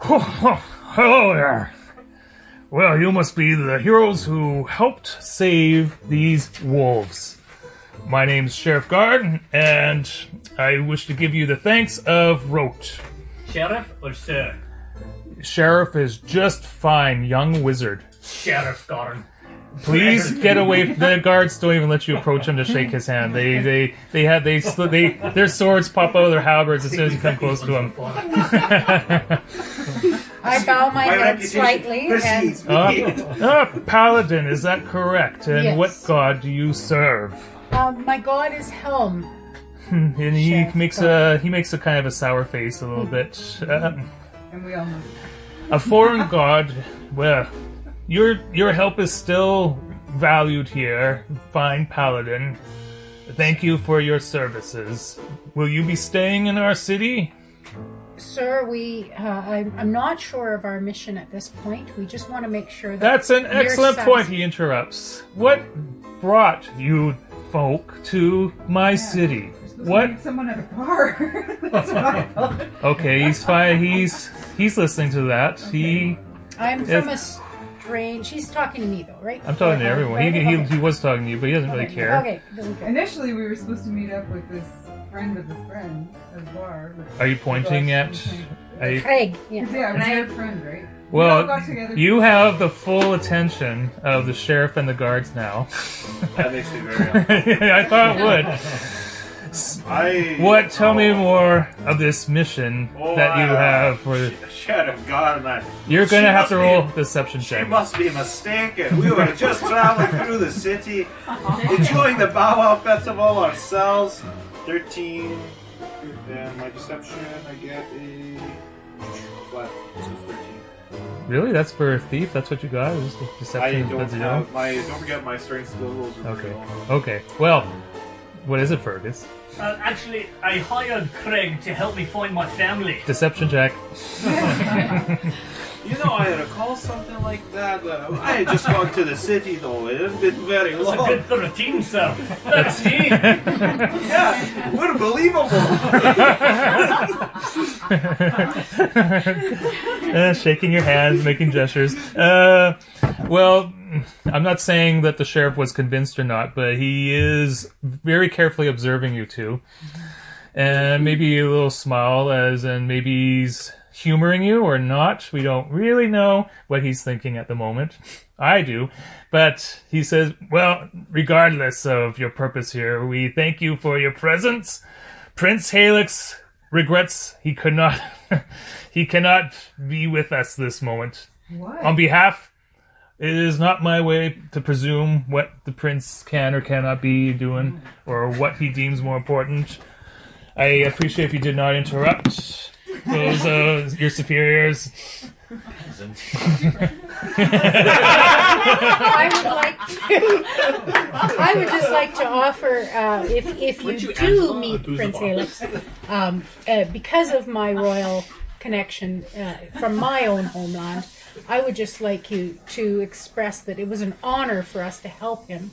S1: Hello there. Well, you must be the heroes who helped save these wolves. My name's Sheriff Guard, and I wish to give you the thanks of Rote.
S8: Sheriff or sir?
S1: Sheriff is just fine, young wizard.
S8: Sheriff Gordon.
S1: Please get away. The guards don't even let you approach him to shake his hand. Their swords pop out of their halberds as soon as you come close to him.
S4: I bow my head
S2: reputation
S4: slightly and
S1: Paladin, is that correct? And
S4: Yes.
S1: what god do you serve?
S4: my god is Helm.
S1: And he
S4: Sheriff
S1: makes a kind of a sour face a little bit.
S6: And we all know.
S1: A foreign god. Well, your help is still valued here, fine Paladin. Thank you for your services. Will you be staying in our city?
S4: Sir, I'm not sure of our mission at this point. We just want to make sure that
S1: That's an
S4: you're
S1: excellent
S4: satisfied.
S1: point, he interrupts. What brought you folk to my city.
S6: You're supposed to
S1: What?
S6: meet someone at a bar. That's what I thought.
S1: Okay, he's fine. He's listening to that. He.
S4: I'm
S1: Yes.
S4: from a strange. He's talking to me though, right?
S1: I'm talking to everyone. He
S4: Okay.
S1: was talking to you, but he doesn't really
S4: Okay.
S1: care.
S4: Okay, doesn't care.
S6: Initially, we were supposed to meet up with this friend of a friend at a bar. But
S1: Are you pointing at? Are you,
S4: Craig, yeah.
S6: Yeah, it was your friend, right? We all
S1: well,
S6: got together.
S1: you have the full attention of the sheriff and the guards now.
S2: That makes me very uncomfortable.
S1: I thought it would. What? Tell me more of this mission that you have for.
S2: Sheriff Garner.
S1: You're
S2: She
S1: gonna have
S2: must
S1: to
S2: be-
S1: roll deception
S2: She
S1: check.
S2: must be mistaken. We were just traveling through the city, enjoying the Bow Wow Festival ourselves. 13. Then my deception, I get a flat. So 13.
S1: Really? That's for a thief? That's what you got? Is
S2: I
S1: deception?
S2: don't
S1: That's
S2: have
S1: zero?
S2: my. Don't forget my strength skill rolls. are
S1: Okay.
S2: zero.
S1: Okay. Well, what is it, Fergus?
S8: Actually, I hired Craig to help me find my family.
S1: Deception check.
S2: You know, I recall something like that. I had just gone to the city, though. It had been very
S8: It's a
S2: long.
S8: good 13, sir. 13!
S2: Yeah, we're believable.
S1: Shaking your hands, making gestures. Well, I'm not saying that the sheriff was convinced or not, but he is very carefully observing you two. And maybe a little smile, as in maybe he's humoring you or not. We don't really know what he's thinking at the moment. I do. But he says, well, regardless of your purpose here, we thank you for your presence. Prince Halix regrets he could not he cannot be with us this moment.
S6: What?
S1: On behalf, it is not my way to presume what the prince can or cannot be doing or what he deems more important. I appreciate if you did not interrupt those your superiors.
S4: I would just like to offer, if you do meet Prince Halix, because of my royal connection from my own homeland, I would just like you to express that it was an honor for us to help him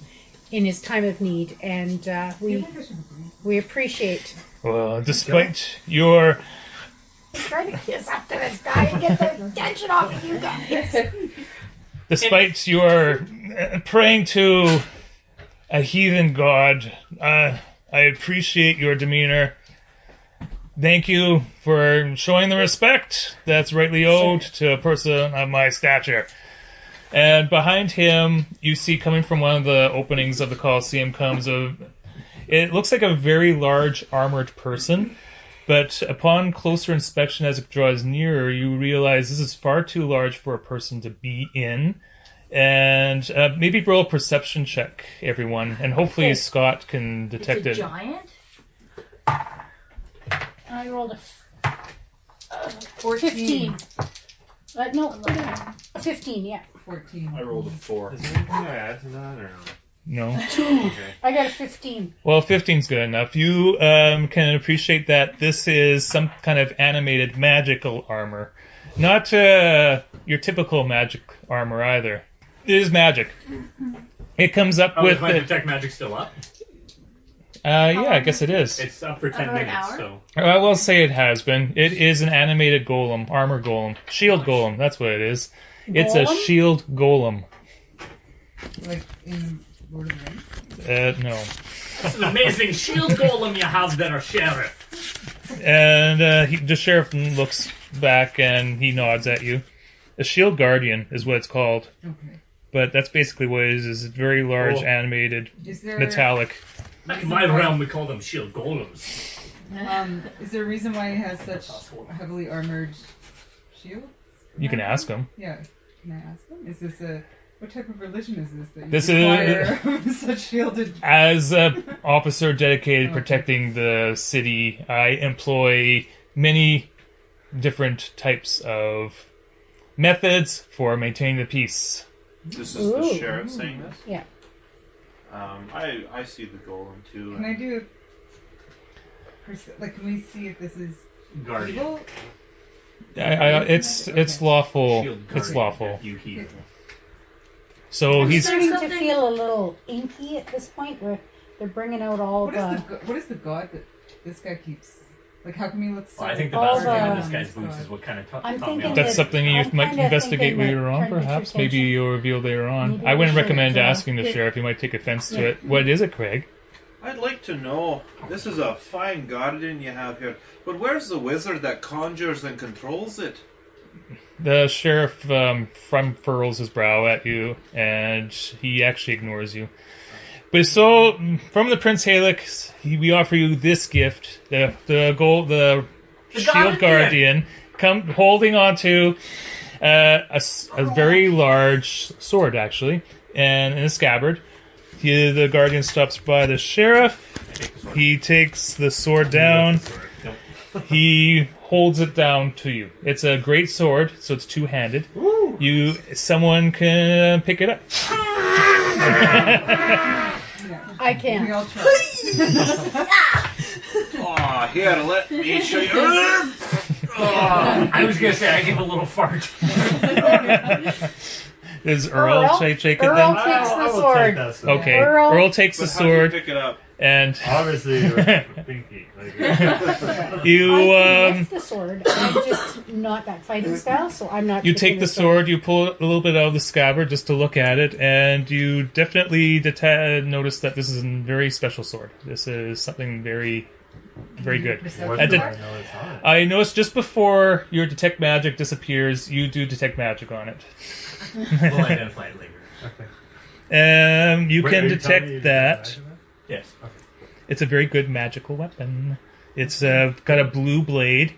S4: in his time of need, and we appreciate.
S1: Well, despite your
S4: Trying to kiss up to this guy and get the tension off of you guys.
S1: despite your praying to a heathen god, I appreciate your demeanor. Thank you for showing the respect that's rightly owed to a person of my stature. And behind him, you see coming from one of the openings of the Colosseum it looks like a very large armored person. But upon closer inspection as it draws nearer, you realize this is far too large for a person to be in. And maybe roll a perception check, everyone. And hopefully Scott can detect
S3: It's a
S1: it.
S3: giant?
S4: I rolled a 15. No, 15, yeah.
S6: 14.
S7: I rolled a 4.
S2: Is there anything I add to that, or
S1: No.
S4: I got a 15.
S1: Well, 15's good enough. You can appreciate that this is some kind of animated magical armor. Not your typical magic armor either. It is magic. It comes up
S5: Oh,
S1: with...
S5: is my detect magic still up?
S1: yeah, I guess it is.
S5: It's up for 10
S3: About an
S5: minutes,
S3: hour?
S5: so...
S1: I will say it has been. It is an animated golem. Armor golem. Shield golem. That's what it is. It's a
S4: Golem?
S1: shield golem.
S6: Like in Lord of the Rings.
S1: No.
S8: It's an amazing shield golem you have there, Sheriff.
S1: And the sheriff looks back and he nods at you. A shield guardian is what it's called.
S6: Okay.
S1: But that's basically what it is. It's very large,
S5: Oh.
S1: animated,
S6: Is there
S1: metallic.
S8: In my realm, we call them shield golems.
S6: Is there a reason why it has such heavily armored shields?
S1: You can ask him.
S6: Yeah. Can I ask them? Is this a what type of religion is this that you
S1: This
S6: require such shielded?
S1: As an officer dedicated protecting the city, I employ many different types of methods for maintaining the peace.
S2: this is the
S4: Ooh.
S2: sheriff saying this?
S4: Yeah.
S2: I see the golem too.
S6: Can I do can we see if this is
S5: Guardian.
S6: evil?
S1: It's lawful.
S5: Shield
S1: It's
S5: guardian
S1: lawful.
S5: that You heal.
S1: So
S4: I'm
S1: he's
S4: starting to
S3: Something-
S4: feel a little inky at this point. Where They're bringing out all
S6: What is the god that this guy keeps? Like, how come he looks so...
S5: Well, I think the
S4: All
S5: best thing on
S4: the-
S5: this guy's boots is what kind of
S4: I'm
S5: taught me
S4: thinking
S5: all
S1: That's
S5: this.
S1: something you
S4: I'm
S1: might
S4: kinda
S1: investigate
S4: thinking that
S1: later on,
S4: trying to get your
S1: perhaps. Maybe
S4: attention.
S1: you'll reveal later on.
S4: Maybe
S1: I
S4: we
S1: wouldn't
S4: should,
S1: recommend asking the
S4: get-
S1: sheriff. He might take offense to
S4: Yeah.
S1: it. What is it, Craig?
S2: I'd like to know. This is a fine guardian you have here, but where's the wizard that conjures and controls it?
S1: The sheriff furrows his brow at you, and he actually ignores you. But so, from the Prince Halix, we offer you this gift: the shield guardian, holding onto a very large sword, actually, and in a scabbard. The guardian stops by the sheriff. He takes the sword down. He holds it down to you. It's a great sword, so it's two-handed. Someone can pick it up.
S4: I can't.
S6: We all try.
S2: Oh, here, let me show you.
S5: I was gonna say I give a little fart.
S1: Does Earl take it
S4: Earl
S1: then?
S4: takes the
S7: I will
S4: sword.
S7: take that sword.
S1: Okay,
S4: Earl-
S1: Earl takes the
S2: But how do you
S1: sword,
S2: pick it up?
S1: and
S7: Obviously, you're pinky. Like,
S1: you
S4: I can lift the sword. I'm just not that fighting style, so I'm not.
S1: you
S4: picking
S1: take the sword, you pull a little bit out of the scabbard just to look at it, and you definitely notice that this is a very special sword. This is something very, very good.
S7: what
S1: I
S7: do
S1: did-
S7: I know it's on it?
S1: I noticed just before your detect magic disappears, you do detect magic on it.
S5: We'll identify it later.
S1: You
S7: Wait,
S1: can
S7: are you telling me you
S1: detect
S7: did
S1: that.
S7: magic?
S5: Yes.
S1: It's a very good magical weapon. It's got a blue blade,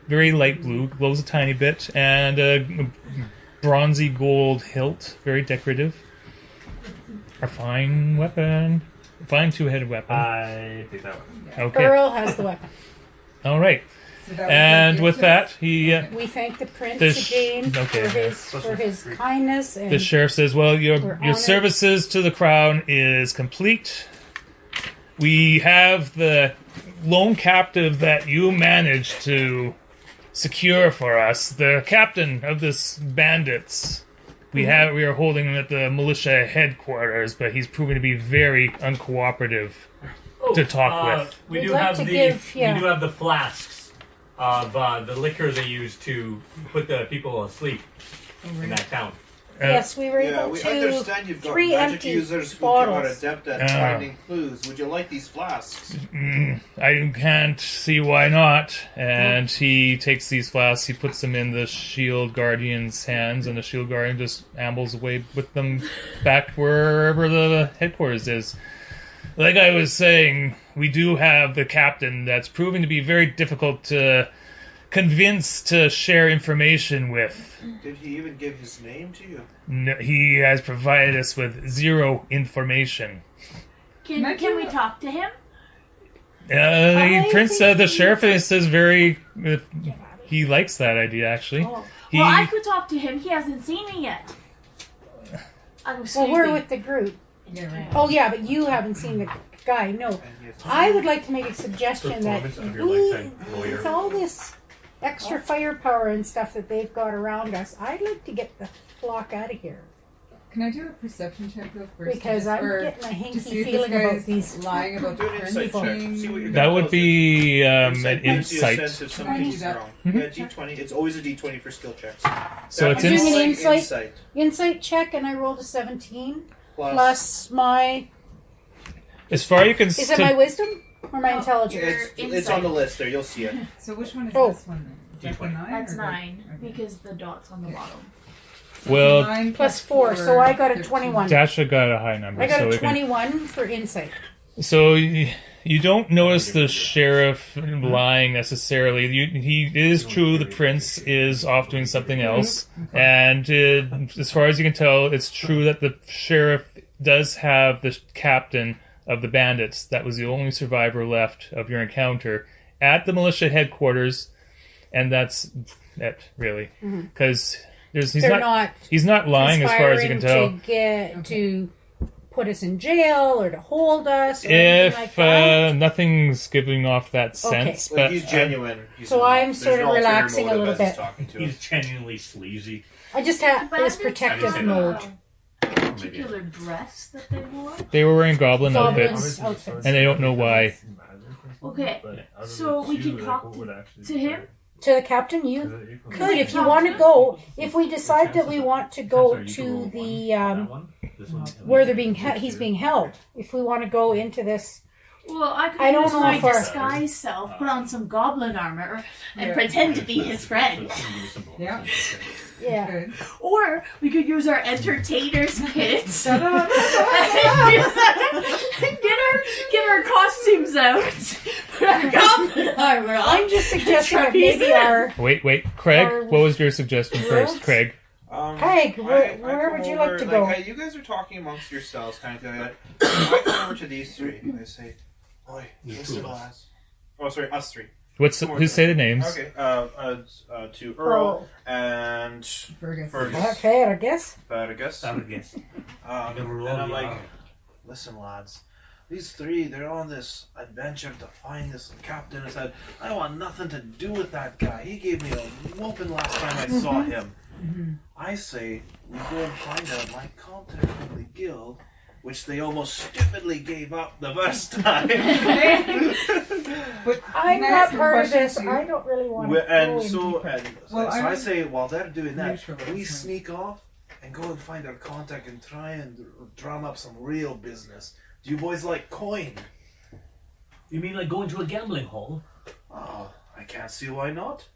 S1: very light blue, glows a tiny bit, and a bronzy gold hilt, very decorative. A fine weapon. A fine two-headed weapon.
S7: I take that one.
S1: Okay.
S4: Earl has the weapon.
S1: All right.
S6: So that was
S1: And
S6: the
S1: with
S6: gift
S1: that, he...
S4: We thank the prince
S1: The
S4: again
S1: okay.
S4: for his kindness and
S1: The sheriff says, well,
S4: We're
S1: your
S4: honored.
S1: services to the crown is complete. We have the lone captive that you managed to secure for us, the captain of this bandits. We are holding him at the militia headquarters, but he's proven to be very uncooperative to talk with.
S5: We
S4: We'd
S5: do
S4: like
S5: have
S4: to
S5: the
S4: give- yeah.
S5: we do have the flasks of the liquor they use to put the people asleep in that town.
S4: yes, we were
S2: Yeah,
S4: able
S2: we
S4: to
S2: understand you've got
S4: 3
S2: magic
S4: empty
S2: users who are
S4: bottles.
S2: adept at
S1: Ah.
S2: finding clues. Would you like these flasks?
S1: I can't see why not. And he takes these flasks, he puts them in the shield guardian's hands, and the shield guardian just ambles away with them back wherever the headquarters is. Like I was saying, we do have the captain that's proving to be very difficult to convince to share information with.
S2: Did he even give his name to you?
S1: No, he has provided us with zero information.
S3: Can we talk to him?
S1: The prince, the
S4: think
S1: sheriff says very. He likes that idea, actually.
S3: Oh.
S1: He-
S3: Well, I could talk to him. He hasn't seen me yet. I'm
S4: Well, we're
S3: sleeping.
S4: with the group.
S6: Yeah, right.
S4: Oh yeah, but you haven't seen the guy. No,
S2: And he has
S4: I would like to make a suggestion that
S5: Performance of your
S4: we,
S5: lifetime lawyer.
S4: with all this extra firepower and stuff that they've got around us, I'd like to get the flock out of here
S6: Can I do a perception check though first?
S4: because
S6: just
S4: I'm
S6: for-
S4: getting a
S6: to
S4: hinky
S6: see if
S4: feeling
S6: this
S4: about
S6: guy's
S4: these.
S6: lying about the
S2: Do an insight check.
S6: printing.
S2: See what you're
S1: That would be an
S2: Insight gives you a
S1: insight.
S2: sense if something's
S6: That-
S2: wrong. Yeah, D20. It's always a D20 for skill checks.
S1: So
S2: That
S1: it's
S2: would be
S4: Doing an
S2: like
S4: insight? Insight check, and I rolled a 17
S2: plus.
S4: plus my.
S1: As far you can.
S4: Is it my wisdom or my
S3: Oh,
S4: intelligence?
S2: It's on the list there. You'll see it.
S6: So which one is
S4: Oh.
S6: this one then? Is that the
S5: D20.
S6: 9?
S3: That's
S6: or the-
S3: 9
S6: okay.
S3: because the dot's on the bottom.
S6: So
S1: Well-
S6: it's 9
S4: Plus 4, so I got a 21.
S1: Dasha got a high number.
S4: I got
S1: so
S4: a
S1: we can-
S4: 21 for insight.
S1: So you don't notice the sheriff lying necessarily. It is true the prince is off doing something else, and as far as you can tell, it's true that the sheriff does have the captain of the bandits. That was the only survivor left of your encounter at the militia headquarters, and that's it really, because he's
S4: They're
S1: not
S4: not
S1: he's not lying as far as you can tell.
S4: conspiring to get to put us in jail or to hold us or anything like
S1: If
S4: that.
S1: nothing's giving off that sense,
S2: Like
S1: but
S2: he's genuine. He's
S4: So
S2: not-
S4: I'm
S2: there's
S4: sort of
S2: no ulterior
S4: relaxing a
S2: motive
S4: little
S2: as he's
S4: bit.
S2: talking to him.
S5: He's genuinely sleazy.
S4: I just have this
S3: Bandits
S4: protective
S5: are-
S4: mode.
S3: particular dress that they wore?
S1: They were wearing goblin
S4: Goblin
S1: outfits,
S4: outfits.
S1: and they don't know why.
S3: Okay, so we can talk to him?
S4: To the captain, you could, if you want to go. If we decide that we want to go to the where they're being he's being held, if we want to go into this,
S3: Well, I could
S4: I don't
S3: use
S4: know
S3: my
S4: if our-
S3: disguise self, put on some goblin armor, and pretend to be his friend.
S6: Yeah.
S4: yeah.
S6: Good.
S3: Or we could use our entertainers kits and get our costumes out, put our goblin armor on.
S4: I'm just suggesting that maybe our
S1: Wait, Craig.
S4: Or-
S1: What was your suggestion first, Craig?
S4: Craig, where
S2: come
S4: would you
S2: over,
S4: like to go?
S2: you guys are talking amongst yourselves, kind of thing like that. I come over to these three and I say, "Boy, listen, lads." Oh, sorry, us three.
S1: Who say the names?
S2: Okay, to Earl and
S6: Fergus.
S4: Fair, I guess.
S2: Fergus. And I'm like, "Listen, lads. These three, they're on this adventure to find this captain." I said, "I want nothing to do with that guy. He gave me a whooping last time I saw him." I say, we go and find out my contact in the guild, which they almost stupidly gave up the first time.
S6: But
S4: I'm
S6: can I
S4: not
S6: ask a
S4: part of
S6: question
S4: this.
S6: too?
S4: I don't really want to go
S2: And
S4: in
S2: so,
S4: deeper.
S2: I say, while they're doing that,
S6: Neutral,
S2: we
S6: that's right.
S2: sneak off and go and find our contact and try and drum up some real business. Do you boys like coin?
S8: You mean like going to a gambling hall?
S2: Oh, I can't see why not.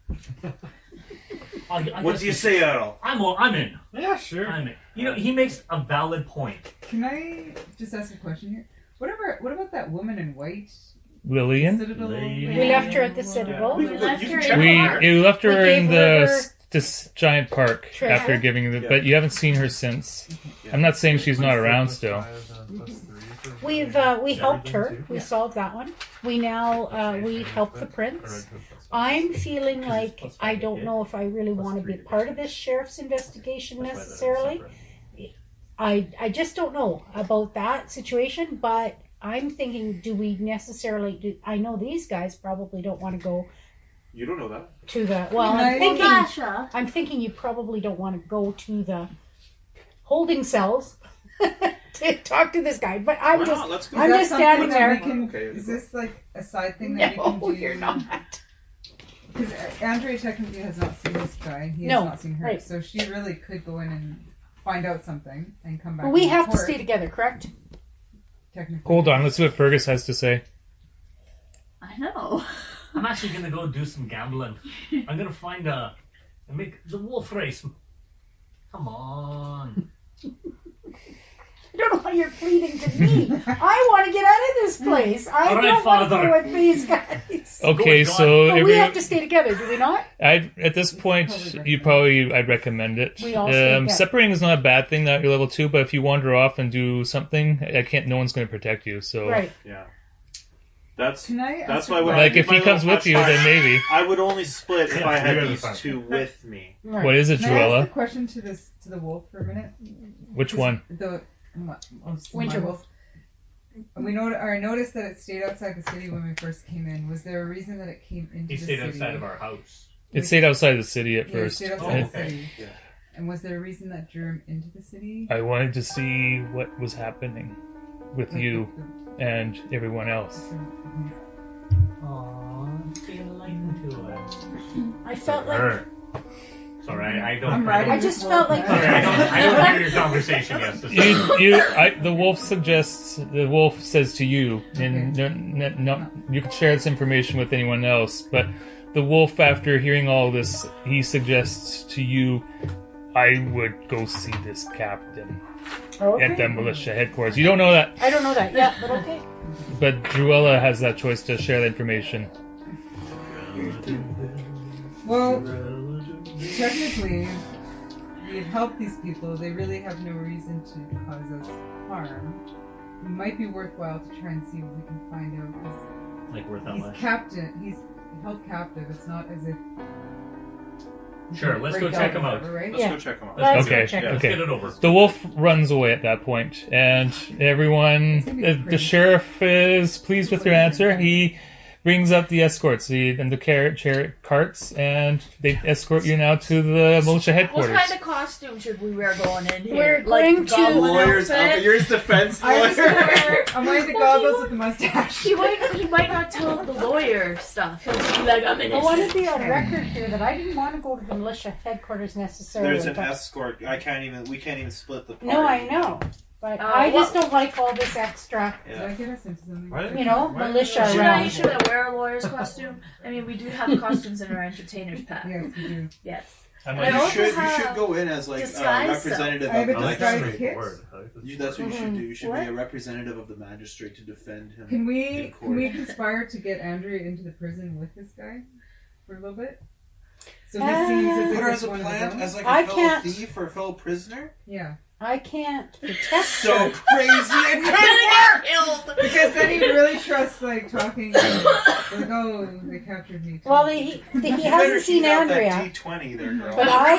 S8: I
S2: What
S8: guess
S2: do you say, Earl?
S8: I'm in.
S7: Yeah, sure.
S8: I'm in. You know, he makes a valid point.
S6: Can I just ask a question here? What about that woman in white?
S1: Lillian.
S6: Citadel?
S4: We left her at the Citadel.
S2: We
S3: left
S2: you
S3: her
S2: can
S3: in
S2: check
S3: the
S1: We
S2: her.
S1: left her
S4: We
S1: in
S4: gave her
S1: this giant park
S4: treasure.
S1: after giving the.
S2: Yeah.
S1: But you haven't seen her since. I'm not saying she's not around still.
S4: We helped her. We solved that one. We now we helped the prince. I'm feeling like I don't know if I really want to be part of this sheriff's investigation necessarily. I just don't know about that situation, but I'm thinking, do we necessarily do? I know these guys probably don't want to go
S2: You don't know that.
S4: to the. Well,
S6: Can
S4: I'm
S6: I-
S4: thinking.
S3: Basha.
S4: I'm thinking you probably don't want to go to the holding cells to talk to this guy. But I'm
S2: Why
S4: just.
S2: not? Let's go.
S4: I'm
S6: Is that
S4: just
S6: something
S4: standing
S6: that
S4: there.
S6: we can-
S2: Okay.
S6: Is this like a side thing that we
S4: No,
S6: can do?
S4: you're not.
S6: Because Andre technically has not seen this guy. He
S4: No,
S6: has not seen her.
S4: right.
S6: So she really could go in and find out something and come back.
S4: But we
S6: and
S4: have to
S6: report,
S4: stay together, correct?
S6: Technically.
S1: Hold on, let's see what Fergus has to say.
S3: I know.
S8: I'm actually gonna go do some gambling. I'm gonna find and make the wolf race. Come on.
S4: I don't know why you're pleading to me. I want to get out of this place. I
S8: All right,
S4: don't want to
S8: Father.
S4: go with these guys.
S1: Okay,
S8: Go on.
S1: so
S4: But we have to stay together, do we not?
S1: at this point, I'd recommend it.
S4: We all stay together.
S1: Separating is not a bad thing that you're level 2, but if you wander off and do something, no one's going to protect you. So,
S4: Right.
S2: Yeah. That's
S6: Can I?
S2: that's
S6: ask
S2: why
S6: a
S2: when
S6: question?
S2: I
S1: like
S2: did
S1: if he
S2: my
S1: comes
S2: little
S1: with you,
S2: hush
S1: then
S2: hush,
S1: maybe.
S2: I would only split if I
S7: you
S2: had
S7: guys are
S2: these
S7: fine.
S2: two with me.
S4: Right.
S1: What is it,
S6: Can I ask
S1: Joella?
S6: a question to the wolf for a minute?
S1: Which one?
S6: The
S4: Winter
S6: my
S4: wolf.
S6: I noticed that it stayed outside the city when we first came in. Was there a reason that it came into
S8: He
S6: the
S8: stayed
S6: city?
S8: outside of our house.
S1: It stayed outside the city at
S6: Yeah, it
S1: first.
S6: stayed outside
S1: And
S6: the city.
S2: Yeah.
S6: And was there a reason that drew him into the city?
S1: I wanted to see what was happening with
S6: Like
S1: you and everyone else.
S8: Aww, stay enlightened to it.
S4: I felt like
S8: Her. Sorry, I don't.
S6: I'm
S8: I
S6: riding
S8: don't-
S4: I just felt like
S8: Sorry, I don't hear your conversation. Yes.
S1: The wolf says to you, and no, you can share this information with anyone else, but the wolf, after hearing all this, he suggests to you, I would go see this captain at the militia headquarters. You don't know that,
S4: I don't know that yet, but okay.
S1: but Druella has that choice to share the information.
S6: Well, technically, we had helped these people. They really have no reason to cause us harm. It might be worthwhile to try and see what we can find out. 'Cause
S8: Like worth that
S6: he's
S8: much.
S6: he's held captive. It's not as if.
S8: Sure, let's go
S6: break
S8: check
S6: out
S8: him
S6: or
S8: out.
S6: whatever, right?
S2: Let's
S4: Yeah.
S2: go check them out.
S4: Let's
S1: Okay,
S4: go check
S2: yeah.
S4: it.
S8: Let's
S1: okay.
S8: get it over.
S1: The wolf runs away at that point, and everyone,
S6: It's gonna be
S1: the
S6: crazy.
S1: sheriff is pleased with your answer. He brings up the escorts and the chariot carts, and they escort you now to the militia
S3: What
S1: headquarters.
S3: kind of costume should we wear going in here?
S4: We're going to-
S3: goblin
S2: Lawyers,
S3: outfit?
S2: you're his defense
S6: I'm
S2: lawyer.
S6: wearing the goggles with the mustache.
S3: He might not tell the lawyer stuff. He'll just be like, I'm
S4: I
S3: innocent.
S4: want to be on record here that I didn't want to go to the militia headquarters necessarily.
S2: There's an
S4: but-
S2: escort. We can't even split the party.
S4: No, I know. But I just don't like all this extra,
S6: Did
S2: Yeah.
S6: I get us into something?
S4: militia
S3: Should
S4: around.
S3: should I wear a lawyer's costume? I mean, we do have costumes in our entertainers pack.
S6: Yes, we do.
S3: Yes.
S7: I'm
S3: I
S2: You
S3: also
S2: should
S3: have
S2: go in as like a
S3: disguise
S2: representative
S6: I have
S2: of
S6: a
S2: the
S6: disguise
S2: magistrate.
S6: kit.
S2: That's what you should do. You should be
S3: What?
S2: a representative of the magistrate to defend him.
S6: Can
S2: in
S6: we
S2: court.
S6: conspire to get Andrea into the prison with this guy for a little bit? So he seems as if
S2: Put her
S6: it's
S2: as a
S6: one of his
S2: plan,
S6: own?
S2: as like
S4: I
S2: a fellow
S4: can't-
S2: thief or a fellow prisoner.
S6: Yeah.
S4: I can't protect
S2: So
S4: her.
S2: crazy! It could
S3: Killed.
S6: Because then he'd really trust like talking like, oh, they captured me too.
S4: Well, he hasn't seen Andrea,
S2: D20 there, girl.
S4: but I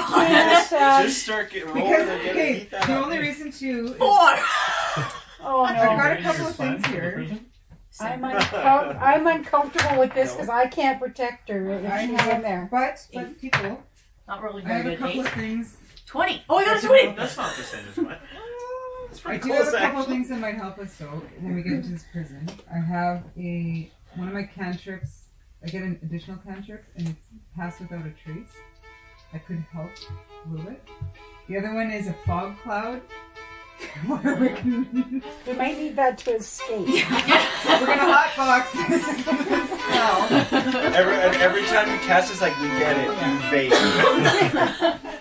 S4: can't.
S2: Just start getting rolling
S6: because
S2: and
S6: okay,
S2: get that
S6: the
S2: up.
S6: only reason to is
S4: Oh
S6: I've
S4: no,
S6: got a couple of things here.
S4: I'm uncomfortable with this because I can't protect her if
S6: I
S4: she's
S6: have-
S4: in there.
S6: But people,
S3: Not rolling
S6: I have
S3: very
S6: a
S3: good.
S6: couple
S3: 8.
S6: of things.
S3: 20. Oh, I got a 20.
S2: That's not percentage, man. That's
S6: I
S2: pretty
S6: do have
S2: close,
S6: a couple of
S2: actually.
S6: things that might help us though when we get into this prison. I have one of my cantrips. I get an additional cantrip and it's passed without a trace. That could help a little bit. The other one is a fog cloud. Where we can,
S4: We might need that to escape.
S6: we're gonna hotbox this cell.
S2: Every time you cast, it's like we get it. You vape.